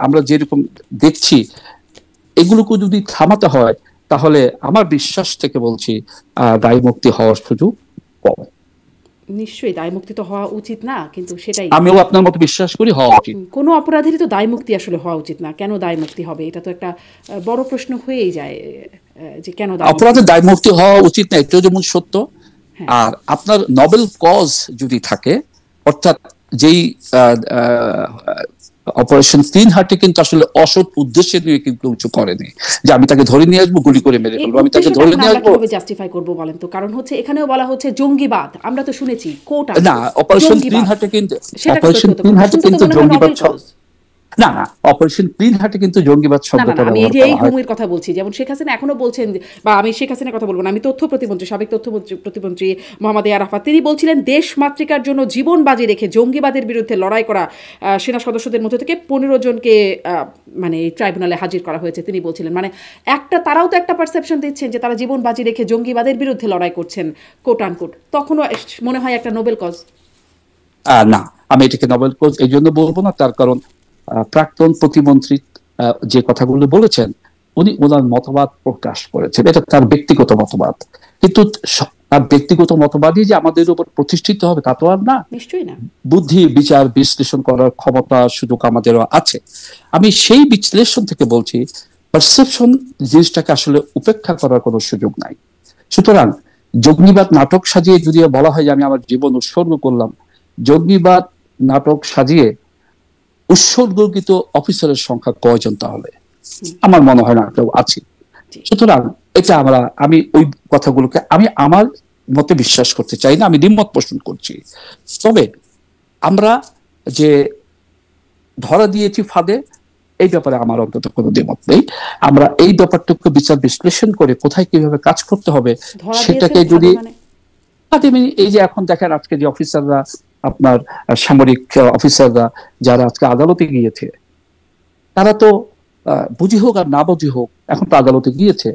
আমরা যেরকম দেখছি এগুলোকে যদি থামাতে হয়, তাহলে আমার বিশ্বাস থেকে বলছি দায় মুক্তি হওয়ার সুযোগ কম। নিশ্চয়ই দায় মুক্তি তো হওয়া উচিত না, কিন্তু সেটাই আমিও আপনার মতো বিশ্বাস করি হওয়া উচিত। কোনো অপরাধীরই তো দায় মুক্তি আসলে হওয়া উচিত না। কেন দায় মুক্তি হবে, এটা তো একটা বড় প্রশ্ন হয়েই যায়, যে কেন অপরাধের দায় মুক্তি হওয়া উচিত না, এটাও যেমন সত্য। আর আপনার নোবেল কজ যদি থাকে, অর্থাৎ যেই অপারেশন ক্লিন হার্টে কিন্তু আসলে অসৎ উদ্দেশ্যে নিয়ে কিন্তু কিছু করেনি, যে আমি তাকে ধরে নিয়ে আসবো, গুলি করে মেরে ফেলবো, আমি তাকে ধরে নিয়ে আসবো। কিভাবে জাস্টিফাই করব বলেন তো? কারণ হচ্ছে এখানেও বলা হচ্ছে জঙ্গিবাদ, আমরা তো শুনেছি কোটা না, অপারেশন ক্লিন হার্টে কিন্তু জঙ্গিবাদ না, অপারেশন ক্লিন হার্টে কিন্তু জঙ্গিবাদ শব্দটা আমি ব্যবহার এই করা হয়। গুমের কথা বলছি, যেমন শেখ হাসিনা এখনো বলছেন, বা আমি শেখ হাসিনার কথা বলবো না, আমি তথ্য প্রতিমন্ত্রী, সাবেক তথ্য প্রতিমন্ত্রী মোহাম্মদ এ আরাফাত, তিনি বলছিলেন দেশ মাতৃকার জন্য জীবন বাজি রেখে জঙ্গিবাদের বিরুদ্ধে লড়াই করা সেনা সদস্যদের মধ্যে থেকে 15 জনকে মানে ট্রাইব্যুনালে হাজির করা হয়েছে। তিনি বলছিলেন মানে তারাও তো একটা পারসেপশন দিচ্ছেন যে তারা জীবন বাজি রেখে জঙ্গিবাদের বিরুদ্ধে লড়াই করছেন, কোট আনকোট। তখনও মনে হয় একটা নোবেল কজ। না, আমি এটাকে নোবেল কজ এই জন্য বলবো না, তার কারণ প্রাক্তন প্রতিমন্ত্রী যে কথাগুলো বলেছেন, উনি ওনার মতবাদ প্রকাশ করেছেন, এটা তার ব্যক্তিগত মতবাদ, কিন্তু তার ব্যক্তিগত মতবাদই যে আমাদের উপর প্রতিষ্ঠিত হবে তা তো আর না। নিশ্চয়ই না। বুদ্ধি, বিচার, বিশ্লেষণ করার ক্ষমতা সুযোগ আমাদেরও আছে। আমি সেই বিশ্লেষণ থেকে বলছি, পারসেপশন জিনিসটাকে আসলে উপেক্ষা করার কোনো সুযোগ নাই। সুতরাং জঙ্গিবাদ নাটক সাজিয়ে যদি বলা হয় যে আমি আমার জীবন উৎসর্গ করলাম, জঙ্গিবাদ নাটক সাজিয়ে উৎসর্গকৃত অফিসারের সংখ্যা কয়জন তাহলে? আমার মনে হয় না কেউ আছে। সুতরাং এটা আমি ওই কথাগুলোকে আমি আমার মতে বিশ্বাস করতে চাই না, আমি দ্বিমত পোষণ করছি। তবে আমরা যে ধরা দিয়েছি ফাঁদে, এই ব্যাপারে আমার অন্তত কোনো দ্বিমত নেই। আমরা এই ব্যাপারটুকু বিচার বিশ্লেষণ করে কোথায় কিভাবে কাজ করতে হবে সেটাকে যদি এই যে এখন দেখেন আজকে যে অফিসাররা, আপনার সামরিক অফিসাররা যারা আজকে আদালতে গিয়েছে, তারা তো বুঝি হোক আর না বুঝি হোক এখন তো আদালতে গিয়েছে।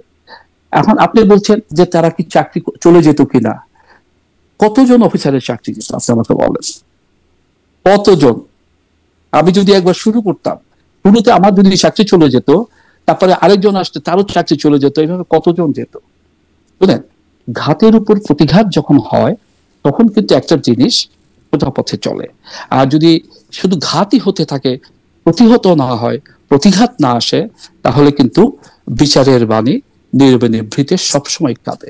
এখন আপনি বলছেন যে তারা কি চাকরি চলে যেত কিনা? কতজন অফিসারের চাকরি যেত আপনি আমাকে বলেন, কতজন? আমি যদি একবার শুরু করতাম, শুরুতে আমার যদি চাকরি চলে যেত, তারপরে আরেকজন আসতে তারও চাকরি চলে যেত, এইভাবে কতজন যেত? বুঝলেন, ঘাতের উপর প্রতিঘাত যখন হয় তখন কিন্তু একটা জিনিস সোজা পথে চলে। আর যদি শুধু ঘাতই হতে থাকে, প্রতিহত না হয়, প্রতিঘাত না আসে, তাহলে কিন্তু বিচারের বাণী নীরবে নিভৃতে সবসময় কাঁদে।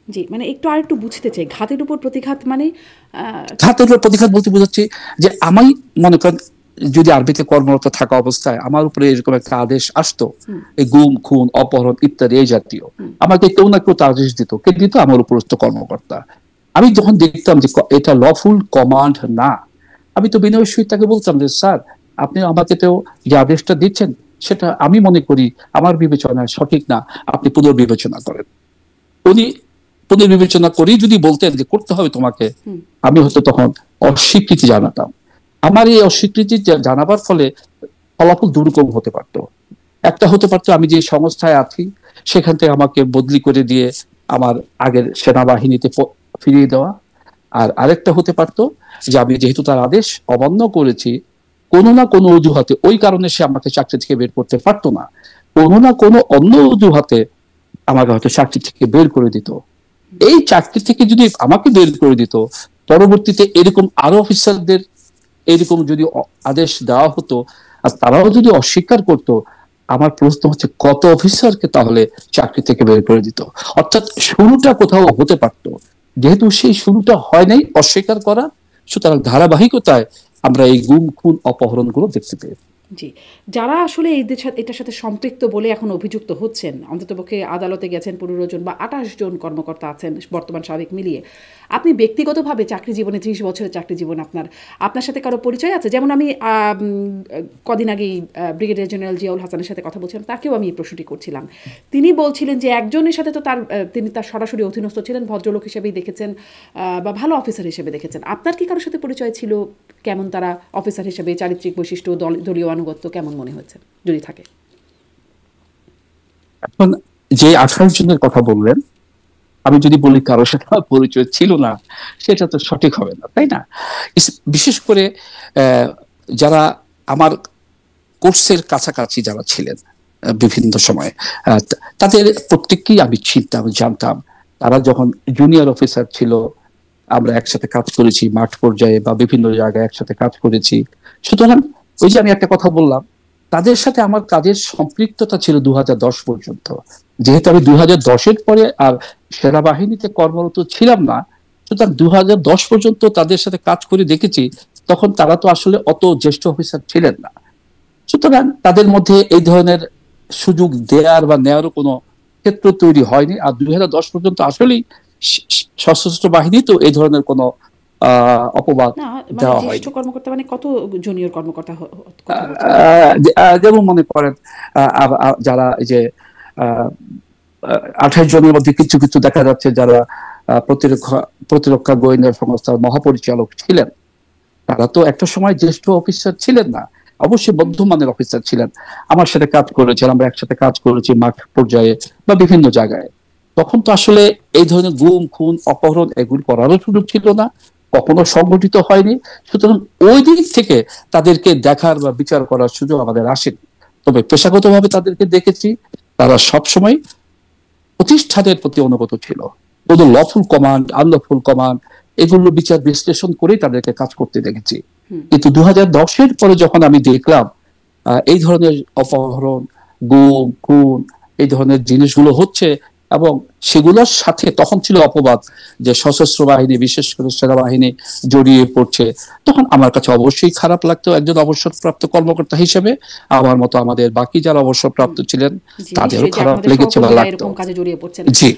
জি, মানে একটু বুঝতে চাই, ঘাতের উপর প্রতিঘাত মানে? ঘাতের উপর প্রতিঘাত বলতে বোঝাচ্ছি যে আমি মনে করেন যদি আরবিতে কর্মরত থাকা অবস্থায় আমার উপরে এরকম একটা আদেশ আসতো, এই গুম খুন অপহরণ ইত্যাদি এই জাতীয়, আমাকে কেউ না কেউ আদেশ দিত, কে দিত? আমার উপরস্থ কর্মকর্তা। আমি যখন দেখতাম যে এটা লফুল কমান্ড না, আমি তো বিনয়ের সহিত তাকে বলতাম যে স্যার আপনি আমাকে তো যে আদেশটা দিচ্ছেন সেটা আমি মনে করি আমার বিবেচনায় সঠিক না, আপনি পুনর্বিবেচনা করেন। উনি পুনর্বিবেচনা করেই যদি বলতেন যে করতে হবে তোমাকে, আমি হয়তো তখন অস্বীকৃতি জানাতাম। আমার এই অস্বীকৃতি জানাবার ফলে ফলাফল দুরকম হতে পারতো। একটা হতে পারতো আমি যে সংস্থায় আছি সেখান থেকে আমাকে বদলি করে দিয়ে আমার আগের সেনাবাহিনীতে ফিরিয়ে দেওয়া। আর আরেকটা হতে পারতো যে আমি যেহেতু তার আদেশ অমান্য করেছি, কোনো না কোনো অজুহাতে, ওই কারণে সে আমাকে চাকরি থেকে বের করতে পারতো না, কোনো না কোনো অন্য অজুহাতে আমাকে হয়তো চাকরি থেকে বের করে দিত। এই চাকরি থেকে যদি আমাকে বের করে দিত, পরবর্তীতে এরকম আরো অফিসারদের এরকম যদি আদেশ দেওয়া হতো আর তারাও যদি অস্বীকার করতো, আমার প্রশ্ন হচ্ছে কত অফিসারকে তাহলে চাকরি থেকে বের করে দিত। অর্থাৎ শুরুটা কোথাও হতে পারত, যেহেতু সেই শুরুটা হয় নাই অস্বীকার করা, সুতরাং ধারাবাহিকতায় আমরা এই গুম খুন অপহরণ গুলো দেখতে পেয়েছি। জি, যারা আসলে এটার সাথে সম্পৃক্ত বলে এখন অভিযুক্ত হচ্ছেন, অন্ততপক্ষে আদালতে গেছেন 15 জন বা 28 জন কর্মকর্তা আছেন বর্তমান সাবেক মিলিয়ে, আপনি ব্যক্তিগতভাবে চাকরি জীবনে 30 বছরের চাকরি জীবন আপনার সাথে কারো পরিচয় আছে? যেমন আমি কদিন আগেই ব্রিগেডিয়ার জেনারেল জিয়াউল হাসানের সাথে কথা বলছিলাম, তাকেও আমি এই প্রশ্নটি করছিলাম। তিনি বলছিলেন যে একজনের সাথে তো তিনি তার সরাসরি অধীনস্থ ছিলেন, ভদ্রলোক হিসেবেই দেখেছেন বা ভালো অফিসার হিসেবে দেখেছেন। আপনার কি কারোর সাথে পরিচয় ছিল? কেমন তারা অফিসার হিসেবে, চারিত্রিক বৈশিষ্ট্য, দলীয় আনুগত্য কেমন মনে হয়েছে যদি থাকে? এখন যে 28 জনের কথা বললেন, আমি যদি বলি কারোর সাথে পরিচয় ছিল না, সেটা তো সঠিক হবে না, তাই না? বিশেষ করে যারা আমার কোর্সের কাছাকাছি যারা ছিলেন বিভিন্ন সময়ে, তাদের প্রত্যেককেই আমি চিনতাম, জানতাম। তারা যখন জুনিয়র অফিসার ছিল, আমরা একসাথে কাজ করেছি মাঠ পর্যায়ে বা বিভিন্ন জায়গায় একসাথে কাজ করেছি। সুতরাং ওই যে আমি একটা কথা বললাম, তাদের সাথে আমার কাজের সম্পৃক্ততা ছিল 2010 পর্যন্ত। যেহেতু আমি 2010-এর পরে আর সেনাবাহিনীতে কর্মরত ছিলাম না, সুতরাং 2010 পর্যন্ত তাদের সাথে কাজ করে দেখেছি। তখন তারা তো আসলে অত জ্যেষ্ঠ অফিসার ছিলেন না, সুতরাং তাদের মধ্যে এই ধরনের সুযোগ দেওয়ার বা নেওয়ারও কোনো ক্ষেত্র তৈরি হয়নি। আর 2010 পর্যন্ত আসলেই সশস্ত্র বাহিনী তো এই ধরনের কোনো অপবাদ দেওয়া হয়। কর্মকর্তা মানে কত জুনিয়র কর্মকর্তা? যেমন মনে করেন যারা এই যে 28 জনের মধ্যে কিছু কিছু দেখা যাচ্ছে যারা প্রতিরক্ষা গোয়েন্দা সংস্থার মহাপরিচালক ছিলেন, তারা তো একটা সময় জ্যেষ্ঠ অফিসার ছিলেন না, অবশ্যই মধ্যমানের অফিসার ছিলেন। আমার সাথে কাজ করেছেন, আমরা একসাথে কাজ করেছি মাঠ পর্যায়ে বা বিভিন্ন জায়গায়। তখন তো আসলে এই ধরনের গুম খুন অপহরণ এগুলি করারও সুযোগ ছিল না, কখনো সংগঠিত হয়নি। সুতরাং ওই দিক থেকে তাদেরকে দেখার বা বিচার করার সুযোগ আমাদের আসেনি। তবে পেশাগতভাবে তাদেরকে দেখেছি, তারা সবসময় প্রতিষ্ঠানের প্রতি অনুগত ছিল। কোনো লফুল কমান্ড, আনলফুল কমান্ড, এগুলো বিচার বিশ্লেষণ করেই তাদেরকে কাজ করতে দেখেছি। কিন্তু 2010-এর পরে যখন আমি দেখলাম এই ধরনের অপহরণ, গুম খুন, এই ধরনের জিনিসগুলো হচ্ছে, এবং সেগুলোর সাথে তখন ছিল অপবাদ যে সশস্ত্র বাহিনী, বিশেষ করে সেনাবাহিনী জড়িয়ে পড়ছে, তখন আমার কাছে অবশ্যই খারাপ লাগতো একজন অবসরপ্রাপ্ত কর্মকর্তা হিসেবে। আমার মতো আমাদের বাকি যারা অবসরপ্রাপ্ত ছিলেন তাদেরও খারাপ লেগেছে বা লাগতো। জি,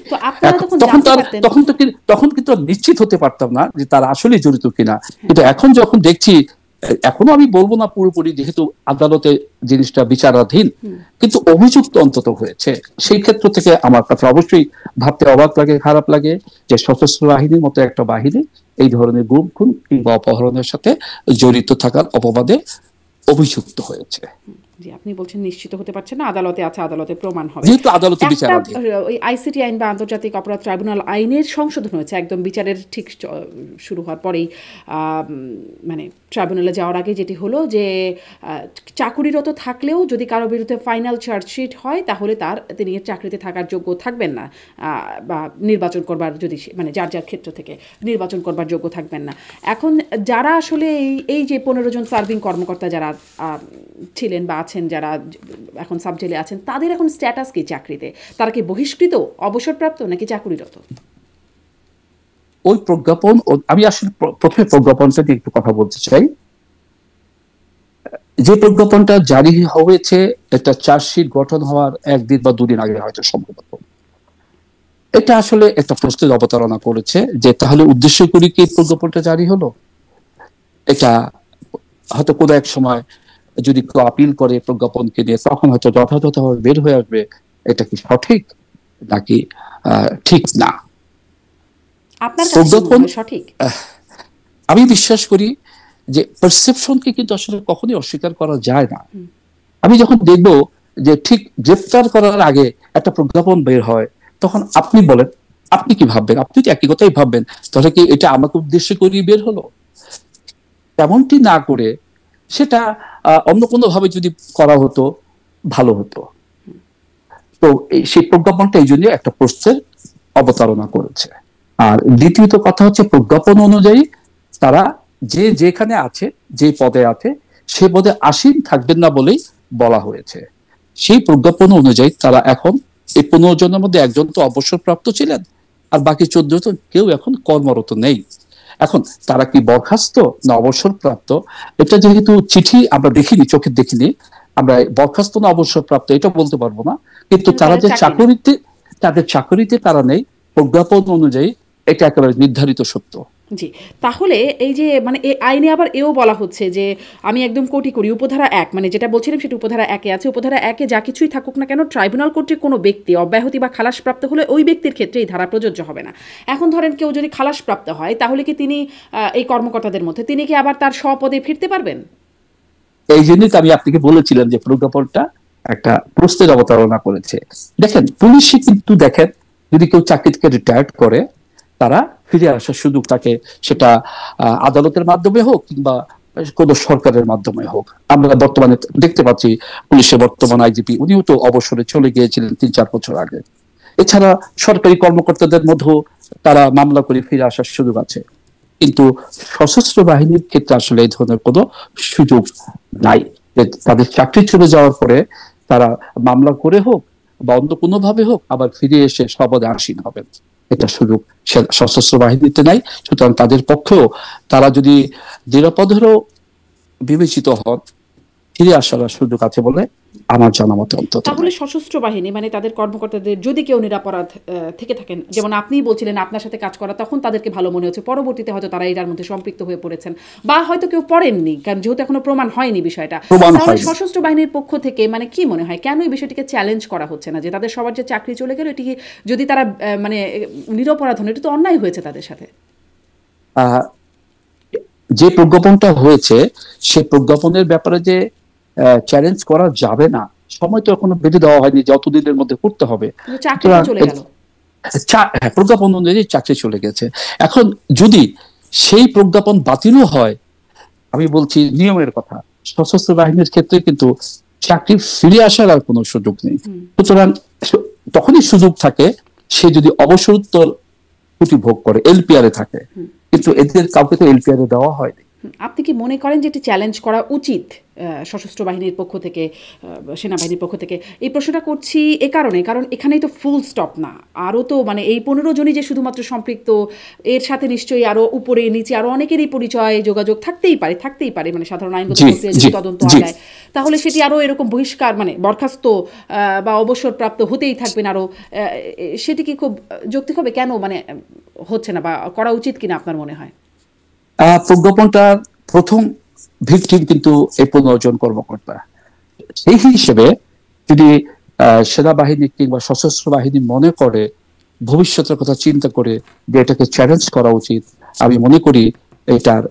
তখন কিন্তু নিশ্চিত হতে পারতাম না যে তারা আসলে জড়িত কিনা। কিন্তু এখন যখন দেখছি, এখনো আমি বলবো না পুরোপুরি, যেহেতু আদালতে জিনিসটা বিচারাধীন, কিন্তু অভিযুক্ত অন্তত হয়েছে। সেই ক্ষেত্র থেকে আমার কাছে অবশ্যই ভাবতে অবাক লাগে, খারাপ লাগে যে সশস্ত্র বাহিনীর মতো একটা বাহিনী এই ধরনের গুম খুন কিংবা অপহরণের সাথে জড়িত থাকার অপবাদে অভিযুক্ত হয়েছে। আপনি বলছেন নিশ্চিত হতে পারছেন না, আদালতে আছে, আদালতে প্রমাণ হবে। যেহেতু আদালতে বিচারাধীন, ওই আইসিটি আইন বা আন্তর্জাতিক অপরাধ ট্রাইব্যুনাল আইনের সংশোধন হয়েছে একদম বিচারের ঠিক শুরু হওয়ার পরেই। মানে ট্রাইব্যুনালে যাওয়ার আগে যেটি হলো যে চাকুরিরত থাকলেও যদি কারো বিরুদ্ধে ফাইনাল চার্জশিট হয় তাহলে তিনি চাকরিতে থাকার যোগ্য থাকবেন না, বা নির্বাচন করবার, যদি মানে যার যার ক্ষেত্র থেকে নির্বাচন করবার যোগ্য থাকবেন না। এখন যারা আসলে এই যে 15 জন সার্ভিং কর্মকর্তা যারা ছিলেন বা আছেন, যারা এখন সাবজেলে আছেন, তাদের এখন স্ট্যাটাস কি চাকরিতে? তারা কি বহিষ্কৃত, অবসরপ্রাপ্ত নাকি চাকুরিরত? ওই প্রজ্ঞাপন, আমি আসলে প্রথমে প্রজ্ঞাপনটা নিয়ে একটু কথা বলতে চাই। যে প্রজ্ঞাপনটা জারি হয়েছে, এটা চার্জশিট গঠন হওয়ার একদিন বা দুদিন আগে হয়তো সম্ভবত, এটা আসলে একটা প্রশ্নের অবতারণা করেছে যে তাহলে উদ্দেশ্য করি কি প্রজ্ঞাপনটা জারি হলো। এটা হয়তো কোনো এক সময় যদি কেউ আপিল করে প্রজ্ঞাপনকে নিয়ে, তখন হয়তো যথাযথভাবে বের হয়ে আসবে এটা কি সঠিক নাকি ঠিক না। আপনার কাছে প্রজ্ঞাপন, সঠিক? আমি বিশ্বাস করি যে পারসেপশনকে কিন্তু আসলে কখনোই অস্বীকার করা যায় না। আমি যখন দেখব যে ঠিক গ্রেফতার করার আগে একটা প্রজ্ঞাপন বের হয়, তখন আপনি বলেন, আপনি কি ভাববেন? আপনি তো একই কথাই ভাববেন, তাহলে কি এটা আমাকে উদ্দেশ্য করে বের হলো? তেমনটি না করে সেটা অন্য কোনো ভাবে যদি করা হতো ভালো হতো। তো সেই প্রজ্ঞাপনটা এই জন্য একটা প্রশ্নের অবতারণা করেছে। আর দ্বিতীয়ত কথা হচ্ছে, প্রজ্ঞাপন অনুযায়ী তারা যে যেখানে আছে, যে পদে আছে, সে পদে আসীন থাকবেন না বলেই বলা হয়েছে। সেই প্রজ্ঞাপন অনুযায়ী তারা এখন এই 15 জনের মধ্যে একজন তো অবসরপ্রাপ্ত ছিলেন, আর বাকি 14 জন কেউ এখন কর্মরত নেই। এখন তারা কি বরখাস্ত না অবসরপ্রাপ্ত, এটা যেহেতু চিঠি আমরা দেখিনি, চোখে দেখিনি, আমরা বরখাস্ত না অবসরপ্রাপ্ত এটা বলতে পারবো না। কিন্তু তারা যে চাকরিতে, তাদের চাকরিতে তারা নেই, প্রজ্ঞাপন অনুযায়ী এটা একেবারে নির্ধারিত সত্য। জি, তাহলে এই যে মানে এই আইনে আবার এও বলা হচ্ছে যে আমি একদম কোটি করি উপধারা 1, মানে যেটা বলছিলাম সেটা উপধারা 1-এ আছে। উপধারা 1-এ যা কিছুই থাকুক না কেন, ট্রাইব্যুনাল কর্তৃক কোনো ব্যক্তি অব্যাহতি বা খালাসপ্রাপ্ত হলে ওই ব্যক্তির ক্ষেত্রে এই ধারা প্রযোজ্য হবে না। এখন ধরেন কেউ যদি খালাসপ্রাপ্ত হয়, তাহলে কি তিনি এই কর্মকর্তাদের মধ্যে তিনি কি আবার তার স্বপদে ফিরতে পারবেন? এই জন্যই তো আমি আপনাকে বলেছিলাম যে প্রজ্ঞাপনটা একটা প্রশ্নের অবতারণা করেছে। দেখেন, পুলিশে কিন্তু দেখেন, যদি কেউ চাকরি থেকে রিটায়ার্ড করে, তারা ফিরে আসার সুযোগ থাকে, সেটা আদালতের মাধ্যমে হোক কিংবা কোন সরকারের মাধ্যমে হোক। আমরা বর্তমানে দেখতে পাচ্ছি পুলিশের বর্তমান আইজিপি, উনিও তো অবসরে চলে গিয়েছিলেন 3-4 বছর আগে। এছাড়া সরকারি কর্মকর্তাদের মধ্যেও তারা মামলা করে ফিরে আসার সুযোগ আছে। কিন্তু সশস্ত্র বাহিনীর ক্ষেত্রে আসলে এই ধরনের কোনো সুযোগ নাই, যে তাদের চাকরি চলে যাওয়ার পরে তারা মামলা করে হোক বা অন্য কোনো ভাবে হোক আবার ফিরে এসে স্বপদে আসীন হবেন। এটা সুযোগ সশস্ত্র বাহিনীতে নাই। সুতরাং তাদের পক্ষেও, তারা যদি নিরাপদেরও বিবেচিত হন, ফিরে আসার সুযোগ আছে বলে আমার জানা মতে অন্তত। তাহলে সশস্ত্র বাহিনী মানে তাদের কর্মকর্তাদের যদি কেউ নিরাপরাধ থেকে থাকেন, যেমন আপনিই বলছিলেন আপনার সাথে কাজ করা, তখন তাদেরকে ভালো মনে হচ্ছে, পরবর্তীতে হয়তো তারা এটার মধ্যে সম্পৃক্ত হয়ে পড়েছেন, বা হয়তো কেউ পড়েননি, কারণ যেহেতু এখনো প্রমাণ হয়নি বিষয়টা, তাহলে সশস্ত্র বাহিনীর পক্ষ থেকে মানে কি মনে হয় কেন এই বিষয়টিকে চ্যালেঞ্জ করা হচ্ছে না, যে তাদের সবার যে চাকরি চলে গেল, এটি যদি তারা মানে নিরপরাধ হন, এটা তো অন্যায় হয়েছে তাদের সাথে। যে প্রজ্ঞাপনটা হয়েছে, সে প্রজ্ঞাপনের ব্যাপারে যে চ্যালেঞ্জ করা যাবে না, সময় তো এখনো বেঁধে দেওয়া হয়নি যতদিনের মধ্যে করতে হবে। প্রজ্ঞাপন অনুযায়ী চাকরি চলে গেছে। এখন যদি সেই প্রজ্ঞাপন বাতিলও হয়, আমি বলছি নিয়মের কথা, সশস্ত্র বাহিনীর ক্ষেত্রে কিন্তু চাকরি ফিরে আসার আর কোনো সুযোগ নেই। সুতরাং তখনই সুযোগ থাকে সে যদি অবসরোত্তর ছুটি ভোগ করে, এলপিআর এ থাকে, কিন্তু এদের কাউকে তো এলপিআর এ দেওয়া হয়নি। আপনি কি মনে করেন যে এটি চ্যালেঞ্জ করা উচিত সশস্ত্র বাহিনীর পক্ষ থেকে, সেনাবাহিনীর পক্ষ থেকে? এই প্রশ্নটা করছি এ কারণে, কারণ এখানেই তো ফুল স্টপ না, আরও তো মানে এই 15 জনই যে শুধুমাত্র সম্পৃক্ত, এর সাথে নিশ্চয়ই আরও উপরে নিচে আরও অনেকেরই পরিচয় যোগাযোগ থাকতেই পারে, মানে সাধারণ আইনগত প্রক্রিয়া যদি তদন্ত আগায়, তাহলে সেটি আরও এরকম বহিষ্কার মানে বরখাস্ত বা অবসরপ্রাপ্ত হতেই থাকবেন আরও। সেটি কি খুব যৌক্তিক হবে? কেন মানে হচ্ছে না, বা করা উচিত কিনা আপনার মনে হয়? প্রজ্ঞাপনটা প্রথম ভিকটিম কিন্তু এই 15 জন কর্মকর্তা। সেই হিসেবে যদি সেনাবাহিনী কিংবা সশস্ত্র বাহিনী মনে করে, ভবিষ্যতের কথা চিন্তা করে যে এটাকে চ্যালেঞ্জ করা উচিত, আমি মনে করি এটার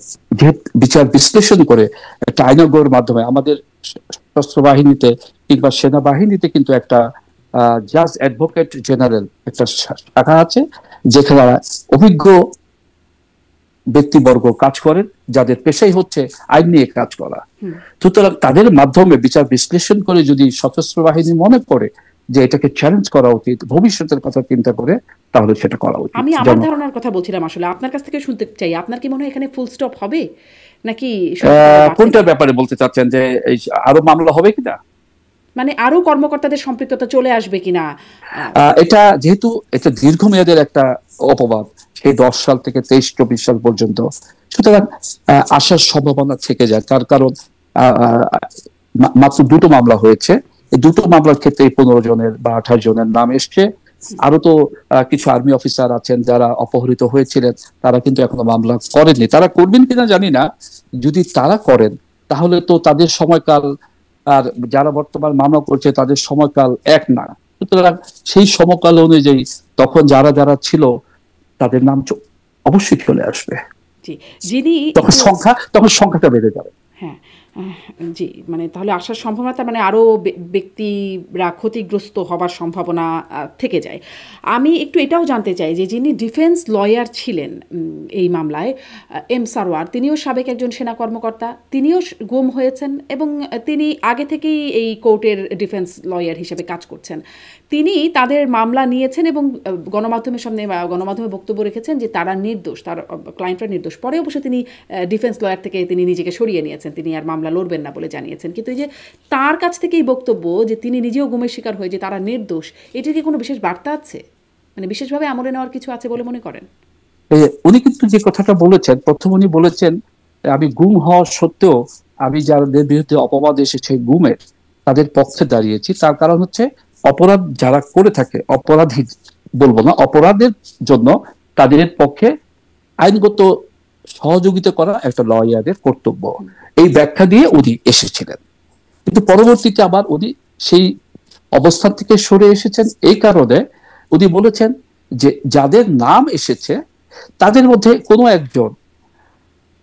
বিচার বিশ্লেষণ করে একটা আইনজ্ঞর মাধ্যমে, আমাদের সশস্ত্র বাহিনীতে কিংবা সেনাবাহিনীতে কিন্তু একটা জাজ অ্যাডভোকেট জেনারেল একটা শাখা আছে, যেখানে অভিজ্ঞ ব্যক্তিবর্গ কাজ করেন, যাদের পেশাই হচ্ছে আইন নিয়ে কাজ করা। সুতরাং তাদের মাধ্যমে বিচার বিশ্লেষণ করে যদি সশস্ত্র বাহিনী মনে করে যে এটাকে চ্যালেঞ্জ করা উচিত ভবিষ্যতের কথা চিন্তা করে, তাহলে সেটা করা উচিত। আমি আমার ধারণার কথা বলছিলাম, আসলে আপনার কাছ থেকে শুনতে চাই, আপনার কি মনে হয় এখানে ফুল স্টপ হবে নাকি? কোনটার ব্যাপারে বলতে চাচ্ছেন, যে আরো মামলা হবে কিনা, মানে আরো কর্মকর্তাদের সম্পৃক্ততা চলে আসবে কিনা? এটা যেহেতু এটা দীর্ঘমেয়াদের একটা অপবাদ, সেই 10 সাল থেকে 23-24 সাল পর্যন্ত, সুতরাং আসার সম্ভাবনা থেকে যায়। তার কারণ মাত্র 2টো মামলা হয়েছে, এই 2টো মামলার ক্ষেত্রে 15 জনের বা 28 জনের নাম এসছে। আরো তো কিছু আর্মি অফিসার আছেন যারা অপহৃত হয়েছিলেন, তারা কিন্তু এখনো মামলা করেননি। তারা করবেন কিনা জানি না, যদি তারা করেন তাহলে তো তাদের সময়কাল আর যারা বর্তমান মামলা করছে তাদের সময়কাল এক না। সুতরাং সেই সময়কাল অনুযায়ী তখন যারা যারা ছিল তাদের নাম অবশ্যই চলে আসবে। জি, যিনি তখন সংখ্যাটা বেড়ে যাবে। হ্যাঁ, জি, মানে তাহলে আসার সম্ভাবনা, তার মানে আরও ব্যক্তিরা ক্ষতিগ্রস্ত হবার সম্ভাবনা থেকে যায়। আমি একটু এটাও জানতে চাই যে যিনি ডিফেন্স লয়ার ছিলেন এই মামলায়, এম সারোয়ার, তিনিও সাবেক একজন সেনা কর্মকর্তা, তিনিও গুম হয়েছেন এবং তিনি আগে থেকেই এই কোর্টের ডিফেন্স লয়ার হিসেবে কাজ করছেন। তিনি তাদের মামলা নিয়েছেন এবং গণমাধ্যমের সামনে গণমাধ্যমে বক্তব্য রেখেছেন যে তারা নির্দোষ, তার ক্লায়েন্টরা নির্দোষ। পরে অবশ্য তিনি ডিফেন্স লয়ার থেকে তিনি নিজেকে সরিয়ে নিয়েছেন, তিনি আর মামলা লড়বেন না বলে জানিয়েছেন। কিন্তু এই যে তার কাছ থেকেই বক্তব্য যে তিনি নিজেও গুমের শিকার হয়ে যে তারা নির্দোষ, এটির কি কোনো বিশেষ বার্তা আছে, মানে বিশেষভাবে আমলে নেওয়ার কিছু আছে বলে মনে করেন? উনি কিন্তু যে কথাটা বলেছেন, প্রথম উনি বলেছেন আমি গুম হওয়া সত্ত্বেও আমি যাদের বিরুদ্ধে অপবাদ এসেছে গুমের, তাদের পক্ষে দাঁড়িয়েছি। তার কারণ হচ্ছে অপরাধ যারা করে থাকে, অপরাধী বলবো না, অপরাধের জন্য তাদের পক্ষে আইনগত সহযোগিতা করা একটা লয়ারের কর্তব্য। এই ব্যাখ্যা দিয়ে উনি এসেছিলেন। কিন্তু পরবর্তীতে আবার উনি সেই অবস্থান থেকে সরে এসেছেন। এই কারণে উনি বলেছেন যে যাদের নাম এসেছে তাদের মধ্যে কোনো একজন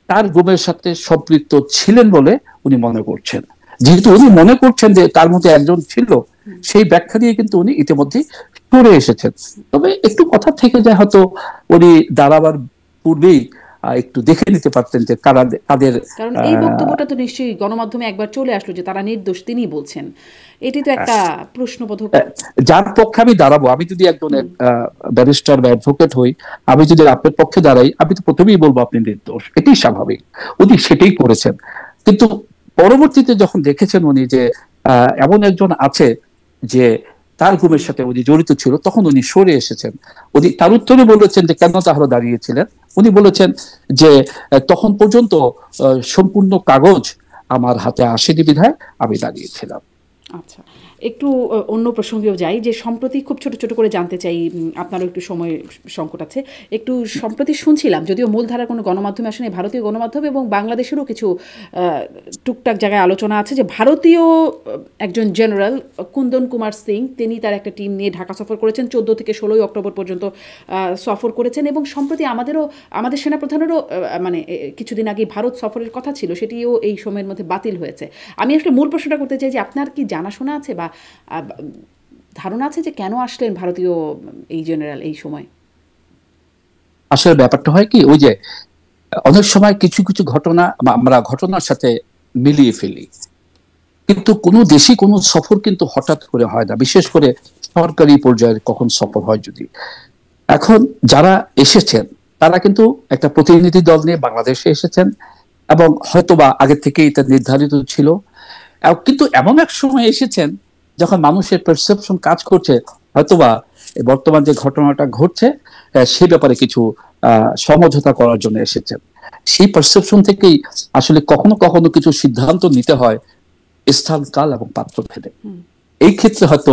তার গুমের সাথে সম্পৃক্ত ছিলেন বলে উনি মনে করছেন। যেহেতু উনি মনে করছেন যে তার মধ্যে একজন ছিল, সেই ব্যাখ্যা দিয়ে কিন্তু উনি ইতিমধ্যে সরে এসেছেন। তবে একটু কথা থেকে যায়, হয়তো উনি দাঁড়াবার পূর্বেই একটু দেখে নিতে পারতেন যে তাদের, কারণ এই বক্তব্যটা তো নিশ্চয়ই গণমাধ্যমে একবার চলে আসলো যে তারা নির্দোষ, তিনি বলছেন। এটি তো একটা প্রশ্নবোধক। যার পক্ষে আমি দাঁড়াবো, আমি যদি একজন ব্যারিস্টার বা অ্যাডভোকেট হই, আমি যদি আপনার পক্ষে দাঁড়াই, আমি তো প্রথমেই বলবো আপনি নির্দোষ, এটাই স্বাভাবিক। উনি সেটাই করেছেন। কিন্তু পরবর্তীতে যখন দেখেছেন উনি যে এমন একজন আছে যে তার গুমের সাথে উনি জড়িত ছিল, তখন উনি সরে এসেছেন। উনি তার উত্তরে বলেছেন যে কেন তাহলে দাঁড়িয়েছিলেন। উনি বলেছেন যে তখন পর্যন্ত সম্পূর্ণ কাগজ আমার হাতে আসেনি বিধায় আমি দাঁড়িয়েছিলাম। আচ্ছা, একটু অন্য প্রসঙ্গেও যাই, যে সম্প্রতি খুব ছোট ছোট করে জানতে চাই, আপনারও একটু সময় সংকট আছে। একটু সম্প্রতি শুনছিলাম, যদিও মূলধারার কোনো গণমাধ্যমে আসেনি, ভারতীয় গণমাধ্যম এবং বাংলাদেশেরও কিছু টুকটাক জায়গায় আলোচনা আছে যে ভারতীয় একজন জেনারেল কুন্দন কুমার সিং, তিনি তার একটা টিম নিয়ে ঢাকা সফর করেছেন, 14 থেকে 16 অক্টোবর পর্যন্ত সফর করেছেন। এবং সম্প্রতি আমাদের সেনাপ্রধানেরও মানে কিছুদিন আগে ভারত সফরের কথা ছিল, সেটিও এই সময়ের মধ্যে বাতিল হয়েছে। আমি আসলে মূল প্রশ্নটা করতে চাই যে আপনার কি জানাশোনা আছে বা ধারণা আছে যে কেন আসলেন ভারতীয় এই জেনারেল এই সময়? আসলে ব্যাপারটা হয় কি, ওই যে অনেক সময় কিছু কিছু ঘটনা আমরা ঘটনার সাথে মিলিয়ে ফেলি, কিন্তু কোনো দেশে কোনো সফর কিন্তু হঠাৎ করে হয় না, বিশেষ করে সরকারি পর্যায়ে কখন সফর হয় যদি। এখন যারা এসেছেন তারা কিন্তু একটা প্রতিনিধি দল নিয়ে বাংলাদেশে এসেছেন এবং হয়তোবা আগে থেকেই এটা নির্ধারিত ছিল। কিন্তু এমন এক সময় এসেছেন যখন মানুষের পারসেপশন কাজ করছে হয়তোবা বর্তমান যে ঘটনাটা ঘটছে সে ব্যাপারে কিছু সমঝোতা করার জন্য এসেছেন। সেই পারসেপশন থেকেই আসলে কখনো কখনো কিছু সিদ্ধান্ত নিতে হয় স্থান, কাল এবং পাত্র ভেদে। এই ক্ষেত্রে হয়তো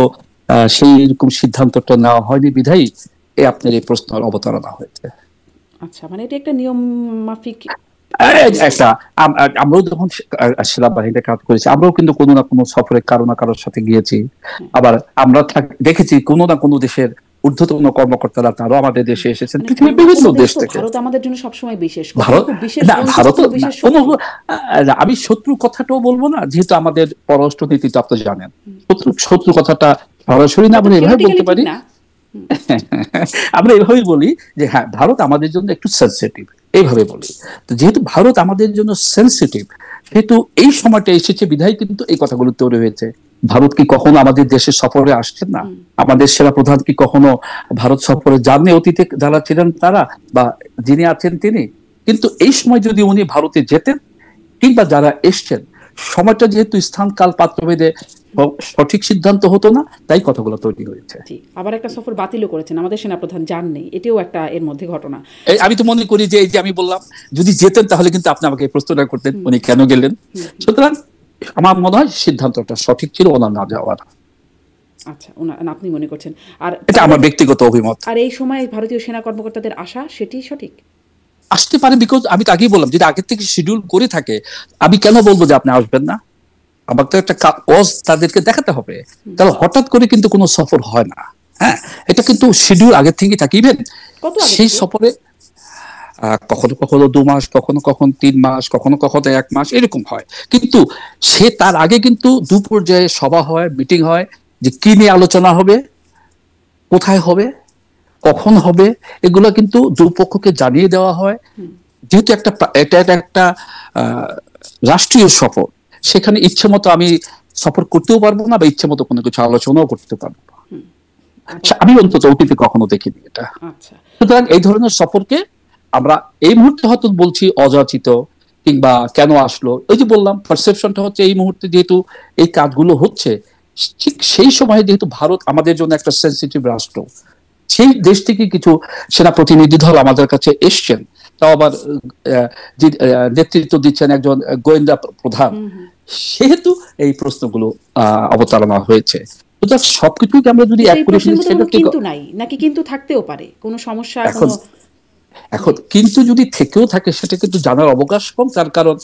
সেই রকম সিদ্ধান্তটা নেওয়া হয়নি বিধায়ী আপনার এই প্রশ্নের অবতারণা হয়েছে। আচ্ছা, মানে এটা একটা নিয়ম মাফিক একটা আমরাও যখন সেনাবাহিনীতে কাজ করেছি, আমরাও কিন্তু কোনো না কোনো সফরে কারো না কারোর সাথে গিয়েছি। আবার আমরা দেখেছি কোনো না কোনো দেশের ঊর্ধ্বতন কর্মকর্তারা তারাও আমাদের দেশে এসেছেন পৃথিবীর বিভিন্ন দেশ থেকে। ভারত আমাদের জন্য সবসময় বিশেষ। ভারত, আমি শত্রু কথাটাও বলবো না, যেহেতু আমাদের পররাষ্ট্র নীতি তো আপনি জানেন, শত্রু কথাটা সরাসরি না বলে এভাবে বলতে পারি, আমরা এভাবেই বলি যে হ্যাঁ ভারত আমাদের জন্য একটু সেনসিটিভ, এইভাবে বলি। তো যেহেতু ভারত আমাদের জন্য সেনসিটিভ, সেহেতু এই সময়টা এসেছে বিধায় কিন্তু এই কথাগুলো তৈরি হয়েছে। ভারত কি কখনো আমাদের দেশে সফরে আসছেন না? আমাদের সেনাপ্রধান কি কখনো ভারত সফরে যাননি অতীতে যারা ছিলেন তারা, বা যিনি আছেন তিনি? কিন্তু এই সময় যদি উনি ভারতে যেতেন কিংবা যারা এসছেন, সময়টা যেহেতু স্থান, কাল, পাত্রভেদে সঠিক সিদ্ধান্ত হতো না, তাই কথাগুলো তৈরি হয়েছে। আবার একটা সফর বাতিলও করেছেন, আমাদের সেনাপ্রধান যাননি, এটাও একটা এর মধ্যে ঘটনা। আমি তো মনে করি যে এই যে আমি বললাম, যদি যেতেন তাহলে কিন্তু আপনি আমাকে প্রশ্নটা করতেন উনি কেন গেলেন। সুতরাং আমার মনে হয় সিদ্ধান্তটা সঠিক ছিল ওনার না যাওয়ার। আচ্ছা, আপনি মনে করছেন? আর এটা আমার ব্যক্তিগত অভিমত। আর এই সময় ভারতীয় সেনা কর্মকর্তাদের আসা, সেটি সঠিক? আসতে পারে, বিকজ আমি তো আগেই বললাম যদি আগে থেকে শিডিউল করে থাকে আমি কেন বলবো যে আপনি আসবেন না? আমাকে তো একটা কজ তাদেরকে দেখাতে হবে। তাহলে হঠাৎ করে কিন্তু কোনো সফর হয় না। হ্যাঁ, এটা কিন্তু শিডিউল আগে থেকে থাকে। ইভেন সেই সফরে কখনো কখনো 2 মাস, কখনো কখনো 3 মাস, কখনো কখনো 1 মাস এরকম হয়। কিন্তু সে তার আগে কিন্তু দুপর্যায়ে সভা হয়, মিটিং হয়, যে কি নিয়ে আলোচনা হবে, কোথায় হবে, কখন হবে, এগুলো কিন্তু দুপক্ষকে জানিয়ে দেওয়া হয়। যেহেতু এটা একটা রাষ্ট্রীয় সফর, সেখানে ইচ্ছে মতো আমি সফর করতেও পারবো না বা ইচ্ছে মতো কোনো কিছু আলোচনাও করতে পারবো না। আমি অন্তত অতীতে কখনো দেখিনি এটা। সুতরাং এই ধরনের সফরকে আমরা এই মুহূর্তে হয়তো বলছি অযাচিত কিংবা কেন আসলো, ওই যে বললাম পারসেপশনটা হচ্ছে এই মুহূর্তে যেহেতু এই কাজগুলো হচ্ছে, ঠিক সেই সময়ে যেহেতু ভারত আমাদের জন্য একটা সেন্সিটিভ রাষ্ট্র, সেই দেশ থেকে কিছু সেনা প্রতিনিধি দল আমাদের কাছে এসছেন, তাও আবার নেতৃত্ব দিচ্ছেন একজন গোয়েন্দা প্রধান, সেহেতু এই প্রশ্নগুলো অবতারণা হয়েছে। সবকিছুকে আমরা যদি এক করে ফেলি সেটা কিন্তু নাই নাকি কিন্তু থাকতেও পারে কোনো সমস্যা। এখন কিন্তু যদি থেকেও থাকে সেটা কিন্তু জানার অবকাশ কম, তার কারণ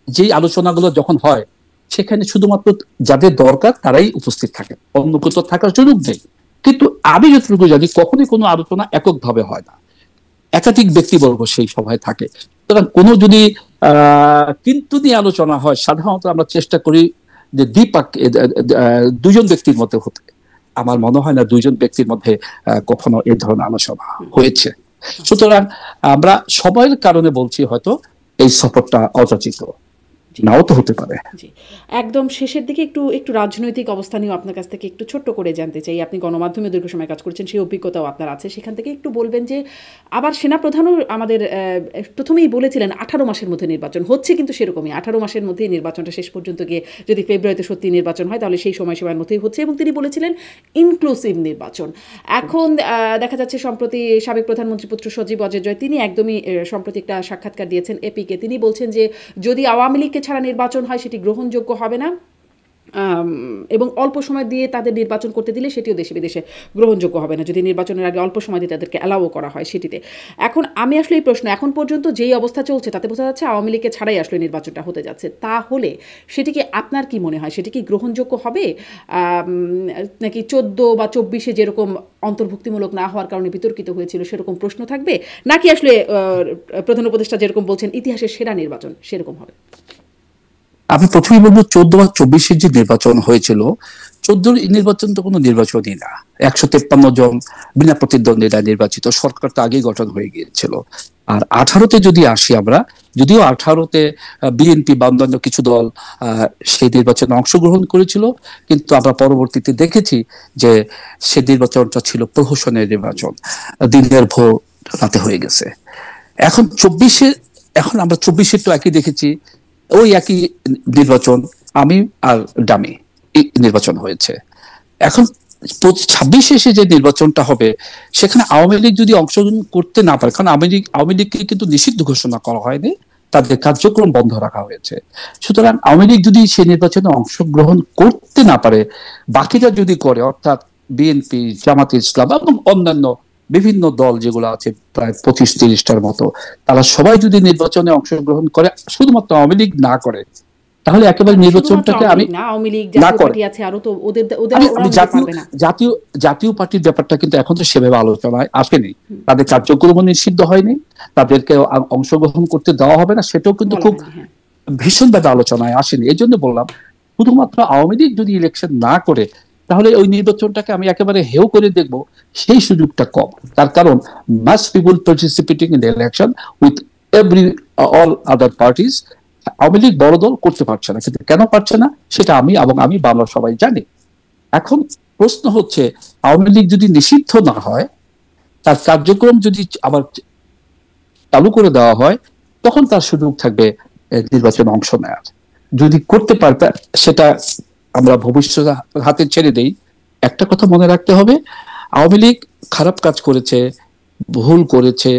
যে আলোচনাগুলো যখন হয় সেখানে শুধুমাত্র যাদের দরকার তারাই উপস্থিত থাকে, অন্য কোথাও থাকার সুযোগ নেই। কিন্তু আমি যতটুকু জানি কখনোই কোনো আলোচনা এককভাবে হয় না, একাধিক ব্যক্তিবর্গ সেই সভায় থাকে। সুতরাং কোনো যদি কিন্তু নিয়ে আলোচনা হয়, সাধারণত আমরা চেষ্টা করি যে দুজন ব্যক্তির মধ্যে হতে। আমার মনে হয় না দুইজন ব্যক্তির মধ্যে কখনো এই ধরনের আলোচনা হয়েছে। সুতরাং আমরা সবার কারণে বলছি হয়তো এই সফরটা অযাচিত, নাও তো হতে পারে। একদম শেষের দিকে একটু রাজনৈতিক অবস্থা নিয়ে আপনার কাছ থেকে একটু ছোট্ট করে জানতে চাই। আপনি গণমাধ্যমে দীর্ঘ সময় কাজ করছেন, সেই অভিজ্ঞতাও আপনার আছে, সেখান থেকে একটু বলবেন যে আবার সেনাপ্রধানও আমাদের প্রথমেই বলেছিলেন 18 মাসের মধ্যে নির্বাচন হচ্ছে, কিন্তু সেরকমই 18 মাসের মধ্যেই নির্বাচনটা শেষ পর্যন্ত গিয়ে যদি ফেব্রুয়ারিতে সত্যি নির্বাচন হয় তাহলে সেই সময়সীমার মধ্যেই হচ্ছে, এবং তিনি বলেছিলেন ইনক্লুসিভ নির্বাচন। এখন দেখা যাচ্ছে সম্প্রতি সাবেক প্রধানমন্ত্রী পুত্র সজীব অজয় জয় তিনি একদমই সম্প্রতি একটা সাক্ষাৎকার দিয়েছেন এপিকে। তিনি বলছেন যে যদি আওয়ামী লীগকে ছাড়া নির্বাচন হয় সেটি গ্রহণযোগ্য হবে না, এবং অল্প সময় দিয়ে তাদের নির্বাচন করতে দিলে সেটিও দেশে বিদেশে গ্রহণযোগ্য হবে না, যদি নির্বাচনের আগে অল্প সময় দিয়ে তাদেরকে অ্যালাও করা হয় সেটিতে। এখন আমি আসলে এই প্রশ্ন, এখন পর্যন্ত যেই অবস্থা চলছে তাতে বোঝা যাচ্ছে আওয়ামী লীগকে ছাড়াই আসলে নির্বাচনটা হতে যাচ্ছে, তাহলে সেটি কি আপনার কি মনে হয়, সেটি কি গ্রহণযোগ্য হবে, নাকি 14 বা 24 যেরকম অন্তর্ভুক্তিমূলক না হওয়ার কারণে বিতর্কিত হয়েছিল সেরকম প্রশ্ন থাকবে, নাকি আসলে প্রধান উপদেষ্টা যেরকম বলছেন ইতিহাসের সেরা নির্বাচন সেরকম হবে? আমি প্রথমেই বলবো 14 বা 24 যে নির্বাচন হয়েছিল, 14 নির্বাচন তো কোনো নির্বাচনই না। 153 জন বিনা প্রতিদ্বন্দ্বিতা নির্বাচিত সরকার তো আগেই গঠন হয়ে গিয়েছিল। আর 18তে যদি আসি আমরা, যদিও 18তে বিএনপি বা অন্যান্য কিছু দল সেই নির্বাচনে অংশগ্রহণ করেছিল, কিন্তু আমরা পরবর্তীতে দেখেছি যে সেই নির্বাচনটা ছিল প্রহসনের নির্বাচন, দিনের ভোর রাতে হয়ে গেছে। এখন আমরা 24 তো একই দেখেছি, ওই একই নির্বাচন, আমি আর ডামি নির্বাচন হয়েছে। এখন 26 এসে যে নির্বাচনটা হবে সেখানে আওয়ামী লীগ যদি অংশগ্রহণ করতে না পারে, কারণ আওয়ামী লীগকে কিন্তু নিষিদ্ধ ঘোষণা করা হয়নি, তাদের কার্যক্রম বন্ধ রাখা হয়েছে। সুতরাং আওয়ামী লীগ যদি সেই নির্বাচনে অংশগ্রহণ করতে না পারে, বাকিরা যদি করে, অর্থাৎ বিএনপি, জামাতে ইসলাম এবং অন্যান্য বিভিন্ন দল যেগুলো আছে প্রায় 25-30টার মতো, তারা সবাই যদি নির্বাচনে অংশগ্রহণ করে, শুধুমাত্র আওয়ামী লীগ না করে, তাহলে একেবারে নির্বাচনটাকে আমি না করে জাতীয় পার্টির ব্যাপারটা কিন্তু এখন তো সেভাবে আলোচনায় আসেনি, তাদের কার্যক্রম নিষিদ্ধ হয়নি, তাদেরকে অংশগ্রহণ করতে দেওয়া হবে না, সেটাও কিন্তু খুব ভীষণভাবে আলোচনায় আসেনি। এই জন্য বললাম শুধুমাত্র আওয়ামী লীগ যদি ইলেকশন না করে তাহলে ওই নির্বাচনটাকে আমি একেবারে হেও করে দেখব, সেই সুযোগটা কম। তার কারণ মাস people participating in the election with all other parties. Awami League বড় দল করতে পারছে না, কিন্তু কেন পারছে না সেটা আমি বাংলা সবাই জানি। এখন প্রশ্ন হচ্ছে আওয়ামী লীগ যদি নিষিদ্ধ না হয়, তার কার্যক্রম যদি আবার চালু করে দেওয়া হয়, তখন তার সুযোগ থাকবে নির্বাচনে অংশ নেওয়ার। যদি করতে পারবে সেটা আমরা ভবিষ্যৎ হাতে ছেড়ে দেই। একটা কথা মনে রাখতে হবে, আওয়ামী লীগ খারাপ কাজ করেছে, ভুল করেছে,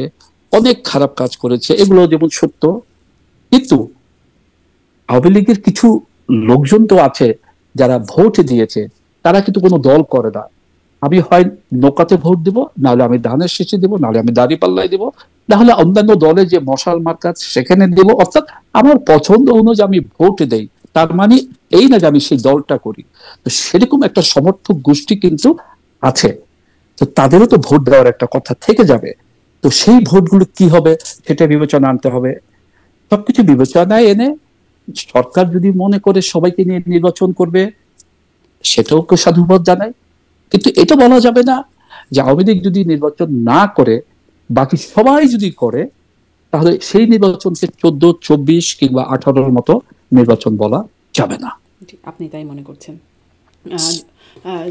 অনেক খারাপ কাজ করেছে, এগুলো যেমন সত্য, কিন্তু আওয়ামী লীগের কিছু লোকজন তো আছে যারা ভোট দিয়েছে, তারা কিন্তু কোনো দল করে না, আমি হয় নৌকাতে ভোট দিব, নাহলে আমি ধানের শীষে দিব, নাহলে আমি দাঁড়িপাল্লায় দিব, নাহলে অন্যান্য দলে যে মশাল মার্কা সেখানে দিব। অর্থাৎ আমার পছন্দ অনুযায়ী আমি ভোট দেই। তার মানে এই না যে আমি সেই দলটা করি। তো সেরকম একটা সমর্থক গোষ্ঠী কিন্তু আছে, তো তাদেরও তো ভোট দেওয়ার একটা কথা থেকে যাবে। তো সেই ভোটগুলো কি হবে সেটা বিবেচনা আনতে হবে। সবকিছু বিবেচনায় এনে সরকার যদি মনে করে সবাইকে নিয়ে নির্বাচন করবে, সেটাও সাধুবাদ জানায়। কিন্তু এটা বলা যাবে না যে আওয়ামী লীগ যদি নির্বাচন না করে বাকি সবাই যদি করে, তাহলে সেই নির্বাচনকে 14, 24 কিংবা 18-র মতো নির্বাচন বলা যাবে না। আপনি তাই মনে করছেন?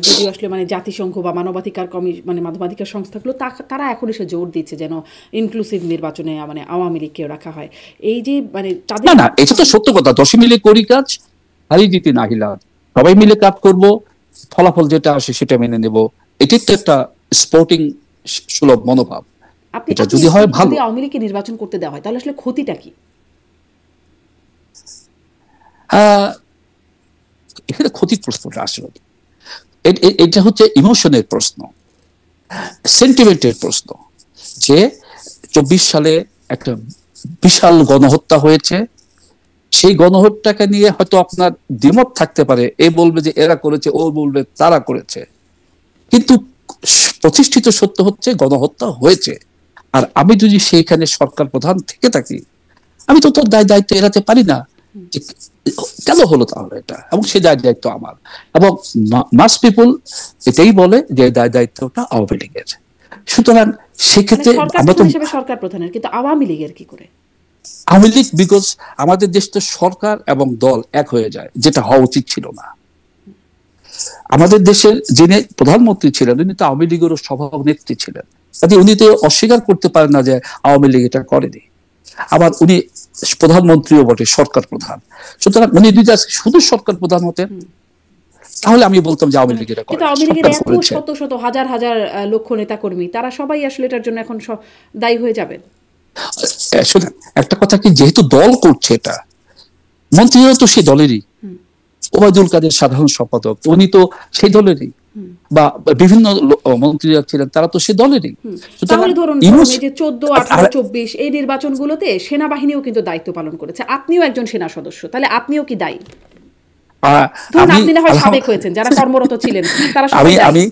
যদিও আসলে মানে জাতিসংঘ বা মানবাধিকার মানবাধিকার সংস্থাগুলো তারা এখন এসে জোর দিচ্ছে যেন ইনক্লুসিভ নির্বাচনে মানে আওয়ামী লীগকেও রাখা হয়। এই যে মানে তাদের না, এটা তো সত্য কথা। 10 মিলে করি কাজ, হারি জিতি নাহিলা, সবাই মিলে কাজ করব, ফলাফল যেটা আসে সেটা মেনে নেব। এটাই তো একটা স্পোর্টিং সুলভ মনোভাব। এটা যদি হয় ভালো। যদি আওয়ামী লীগকে নির্বাচন করতে দেওয়া হয় তাহলে আসলে ক্ষতিটা কি? এখানে ক্ষতির প্রশ্নটা আসলে এটা হচ্ছে ইমোশনের প্রশ্ন, সেন্টিমেন্টের প্রশ্ন। যে 24 সালে একটা বিশাল গণহত্যা হয়েছে, সেই গণহত্যাকে নিয়ে হয়তো আপনার দ্বিমত থাকতে পারে, এ বলবে যে এরা করেছে, ও বলবে তারা করেছে, কিন্তু প্রতিষ্ঠিত সত্য হচ্ছে গণহত্যা হয়েছে। আর আমি যদি সেইখানে সরকার প্রধান থেকে থাকি, আমি তো তোর দায়িত্ব এড়াতে পারি না যে কেন হলো তাহলে এটা, এবং সেই দায়িত্ব আমার। এবং মাস পিপল এটাই বলে যে দায়িত্বটা আওয়ামী লীগের। সুতরাং সেক্ষেত্রে আমরা তো সরকার প্রধানের, কিন্তু আওয়ামী লীগের কি করে? আওয়ামী লীগ বিকজ আমাদের দেশ তো সরকার এবং দল এক হয়ে যায়, যেটা হওয়া উচিত ছিল না। আমাদের দেশের যিনি প্রধানমন্ত্রী ছিলেন উনি তো আওয়ামী লীগেরও সভানেত্রী ছিলেন, কাজে উনি তো অস্বীকার করতে পারেন না যে আওয়ামী লীগ এটা করেনি। আবার উনি প্রধানমন্ত্রীও বটে, সরকার প্রধান। সুতরাং উনি যদি শুধু সরকার প্রধান হতেন তাহলে আমি বলতাম যে আওয়ামী লীগ এটা করে। কিন্তু আওয়ামী লীগের এত শত শত হাজার হাজার লক্ষ নেতা কর্মী, তারা সবাই আসলে এটার জন্য এখন দায়ী হয়ে যাবেন। শুনেন একটা কথা কি, যেহেতু দল করছে এটা, মন্ত্রীরা তো সেই দলেরই। ওবায়দুল কাদের সাধারণ সম্পাদক, উনি তো সেই দলেরই, বা বিভিন্ন মন্ত্রীরা ছিলেন তারা তো সেই দলেরই। তাহলে ধরুন এই যে 14, 18, 24 এই নির্বাচনগুলোতে সেনাবাহিনীও কিন্তু দায়িত্ব পালন করেছে, আপনিও একজন সেনা সদস্য, তাহলে আপনিও কি দায়ী? আপনি না হয় সাবেক হয়েছেন, যারা কর্মরত ছিলেন তারা সবাই দায়ী।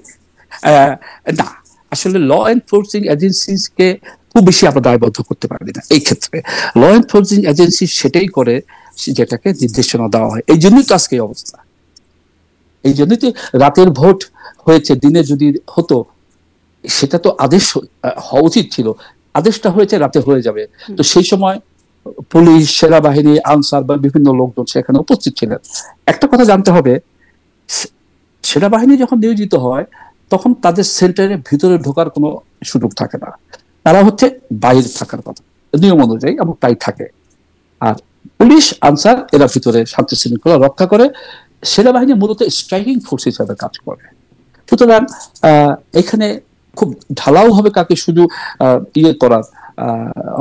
না, আসলে ল এনফোর্সিং এজেন্সিস কে খুব বেশি আমরা দায়বদ্ধ করতে পারি না এই ক্ষেত্রে। ল এনফোর্সিং এজেন্সি সেটাই করে যেটাকে নির্দেশনা দেওয়া হয়। এই জন্যই তো আজকে এই অবস্থা। এই জন্যই তো রাতের ভোট হয়েছে, দিনে যদি হতো সেটা তো আদেশ হওয়া উচিত ছিল, আদেশটা হয়েছে রাতে হয়ে যাবে। তো সেই সময় পুলিশ, সেনাবাহিনী, আনসার বা বিভিন্ন লোকজন সেখানে উপস্থিত ছিলেন। একটা কথা জানতে হবে, সেনাবাহিনী যখন নিয়োজিত হয় তখন তাদের সেন্টারের ভিতরে ঢোকার কোনো সুযোগ থাকে না, তারা হচ্ছে বাইরে থাকার কথা নিয়ম অনুযায়ী, এবং তাই থাকে। আর পুলিশ, আনসার এরা ভিতরে শান্তি শৃঙ্খলা রক্ষা করে। সেনাবাহিনী মূলত স্ট্রাইকিং ফোর্স হিসাবে কাজ করে। সুতরাং এখানে খুব ঢালাও হবে কাকে শুধু ইয়ে করার,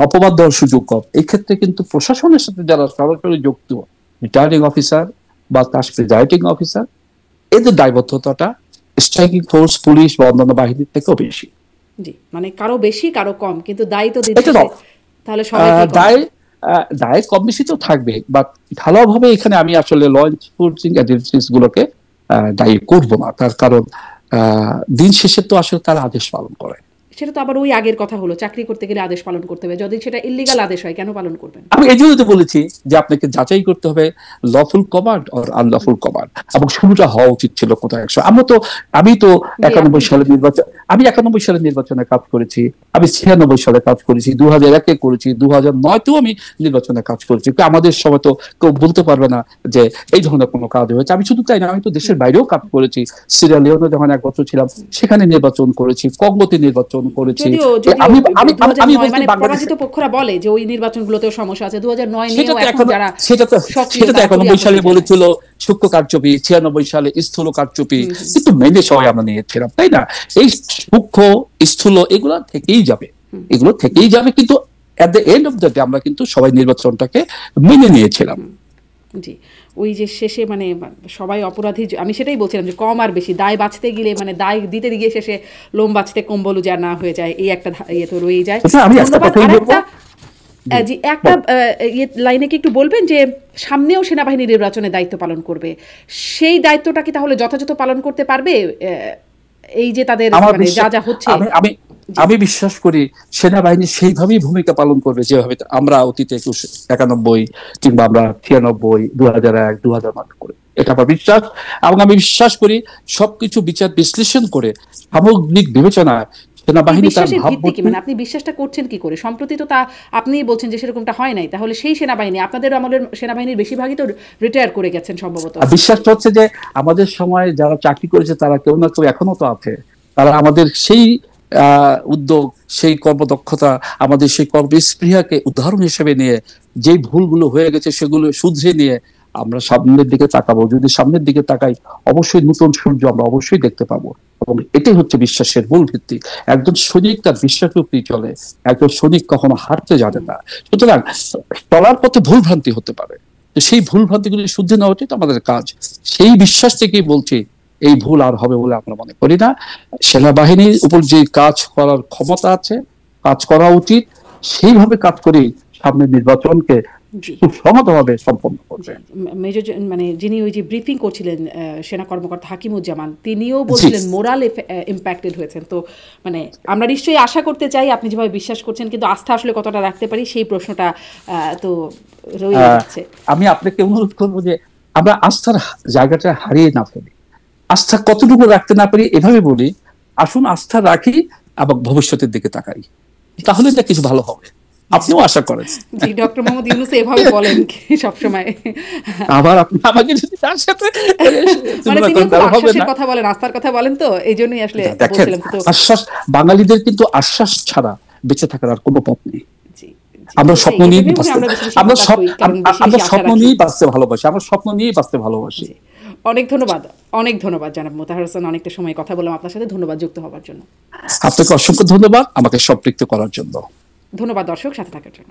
অপবাদ দেওয়ার সুযোগ কম। এই ক্ষেত্রে কিন্তু প্রশাসনের সাথে যারা সরাসরি যুক্ত, রিটার্নিং অফিসার বা তার প্রিজাইডিং অফিসার, এদের দায়বদ্ধতাটা স্ট্রাইকিং ফোর্স, পুলিশ বা অন্যান্য বাহিনীর থেকেও বেশি। জি, মানে কারো বেশি কারো কম, কিন্তু দায়িত্ব দিতে তাহলে সবাই দায় কম বেশি তো থাকবে, বাট ঢালাওভাবে এখানে আমি আসলে ল এনফোর্সিং এজেন্সিস গুলোকে দায়ী করব না। তার কারণ দিন শেষে তো আসলে তারা আদেশ পালন করে। সেটা তো আবার ওই আগের কথা হলো, চাকরি করতে গেলে আদেশ পালন করতে হবে, যদি সেটা ইল্লিগাল আদেশ হয় কেন পালন করবেন? আমি এই জন্য তো বলেছি যে আপনাকে যাচাই করতে হবে লফুল কমান্ড আর আনলফুল কমান্ড, এবং শুরুটা হওয়া উচিত ছিল কোথায়। আমি তো 91 সালে নির্বাচনে কাজ করেছি, আমি 96 সালে কাজ করেছি, 2001-এ করেছি, 2009-তেও আমি নির্বাচনে কাজ করেছি। আমাদের সময় তো কেউ বলতে পারবে না যে এই ধরনের কোনো কাজ হয়েছে। আমি শুধু তাই না, আমি তো দেশের বাইরেও কাজ করেছি। সিরিয়া লিওনে যখন 1 বছর ছিলাম সেখানে নির্বাচন করেছি, কঙ্গোতে নির্বাচন করেছি। পরাজিত পক্ষরা বলে যে ওই নির্বাচনগুলোতেও সমস্যা আছে। 2009 নিয়েও এখন যারা সেটা তো 91 সালে বলেছিল সূক্ষ্ম কারচুপি, 96 সালে স্থূল কারচুপি, কিন্তু মেনে সবাই আমরা নিয়েছিলাম, তাই না? এই সূক্ষ্ম স্থূল এগুলো থেকেই যাবে, কিন্তু at the end of the day আমরা কিন্তু সবাই নির্বাচনটাকে মেনে নিয়েছিলাম। জি, ওই যে শেষে মানে সবাই অপরাধী, আমি সেটাই বলছিলাম যে কম আর বেশি দায় বাঁচতে গেলে মানে দায় দিতে গিয়ে শেষে লোম বাঁচতে কম্বল যা না হয়ে যায়, এই একটা ইয়ে তো রয়েই যায়। আমি একটা ধন্যবাদ। কথাই আর বলবো, একটা জি একটা ইয়ে লাইনে কি একটু বলবেন যে সামনেও সেনাবাহিনী নির্বাচনে দায়িত্ব পালন করবে, সেই দায়িত্বটা কি তাহলে যথাযথ পালন করতে পারবে? এই যে তাদের আমার মানে যা যা হচ্ছে। আমি আমি আমি বিশ্বাস করি সেনাবাহিনী সেইভাবেই ভূমিকা পালন করবে যেভাবে আমরা অতীতে 1991 কিংবা আমরা 96, 2001, 2005 করে, এটা আমার বিশ্বাস। এবং আমি বিশ্বাস করি সবকিছু বিচার বিশ্লেষণ করে সামগ্রিক বিবেচনায় এই সেনাবাহিনী তার বিশ্বাসের ভিত্তি কি, ভাবমূর্তি। মানে আপনি বিশ্বাসটা করছেন কি করে? সম্প্রতি তো তা আপনি বলছেন যে সেরকমটা হয় নাই, তাহলে সেই সেনাবাহিনী আপনাদের আমলের সেনাবাহিনীর বেশিরভাগই তো রিটায়ার করে গেছেন সম্ভবত। আর বিশ্বাসটা হচ্ছে যে আমাদের সময় যারা চাকরি করেছে তারা কেউ না কেউ এখনো তো আছে, তারা আমাদের সেই উদ্যোগ, সেই কর্মদক্ষতা, আমাদের সেই কর্মস্পৃহাকে উদাহরণ হিসেবে নিয়ে যেই ভুলগুলো হয়ে গেছে সেগুলো শুধরে নিয়ে আমরা সামনের দিকে তাকাবো। যদি সামনের দিকে তাকাই অবশ্যই নতুন সূর্য আমরা অবশ্যই দেখতে পাবো, এবং এটাই হচ্ছে বিশ্বাসের মূল ভিত্তি। একজন সৈনিক তার বিশ্বাসের উপরই চলে, একজন সৈনিক কখনো হারতে জানে না। সুতরাং চলার পথে ভুল ভ্রান্তি হতে পারে, তো সেই ভুল ভ্রান্তিগুলি শুদ্ধ নেওয়াটাই তো আমাদের কাজ। সেই বিশ্বাস থেকেই বলছি এই ভুল আর হবে বলে আমরা মনে করি না। সেনাবাহিনীর উপর যে কাজ করার ক্ষমতা আছে, কাজ করা উচিত, সেইভাবে কাজ করেই সামনের নির্বাচনকে জি সুসংহতভাবে সম্পন্ন করবে। মেজর মানে যিনি ওই যে ব্রিফিং করছিলেন সেনা কর্মকর্তা হাকিমুজ্জামান, তিনিও জি বলছিলেন মোরাল ইম্প্যাক্টেড হয়েছেন। তো মানে আমরা নিশ্চয়ই আশা করতে চাই আপনি যেভাবে বিশ্বাস করছেন, কিন্তু আস্থা আসলে কতটা রাখতে পারি সেই প্রশ্নটা তো রয়ে যাচ্ছে। আমি আপনাকে অনুরোধ করবো যে আমরা আস্থার জায়গাটা হারিয়ে না ফেলি, আস্থা কতটুকু রাখতে না পারি এভাবে বলি, আসুন আস্থা রাখি এবং ভবিষ্যতের দিকে তাকাই, তাহলে এটা কিছু ভালো হবে, আপনিও আশা করেন। জি, ডক্টর মোহাম্মদ ইউনূস এভাবে বলেন সবসময়। আবার আপনি আমাকে যদি তার সাথে মানে তুলনা তিনি করেন খুব তাহলে হবে আশ্বাসের না। কথা বলেন, আস্থার কথা বলেন, তো এই জন্যই আসলে দেখেন, বলছিলাম। তো আশ্বাস, বাঙালিদের কিন্তু আশ্বাস ছাড়া বেঁচে থাকার আর কোনো পথ নেই। জি জি, আমরা এটাই স্বপ্ন নিয়ে এজন্যই মনে হয় বাঁচতে, আমরা বেশি বেশি আমরা হতাশ হই, কারণ বেশি আমরা বেশি আশা স্বপ্ন রাখি। নিয়েই বাঁচতে ভালোবাসি, আমরা স্বপ্ন নিয়েই বাঁচতে ভালোবাসি। জি, অনেক ধন্যবাদ, অনেক ধন্যবাদ জনাব মোতাহার হোসেন, অনেকটা সময় কথা বললাম আপনার সাথে। ধন্যবাদ যুক্ত হওয়ার জন্য। আপনাকে অসংখ্য ধন্যবাদ আমাকে সম্পৃক্ত করার জন্য। ধন্যবাদ দর্শক সাথে থাকার জন্য।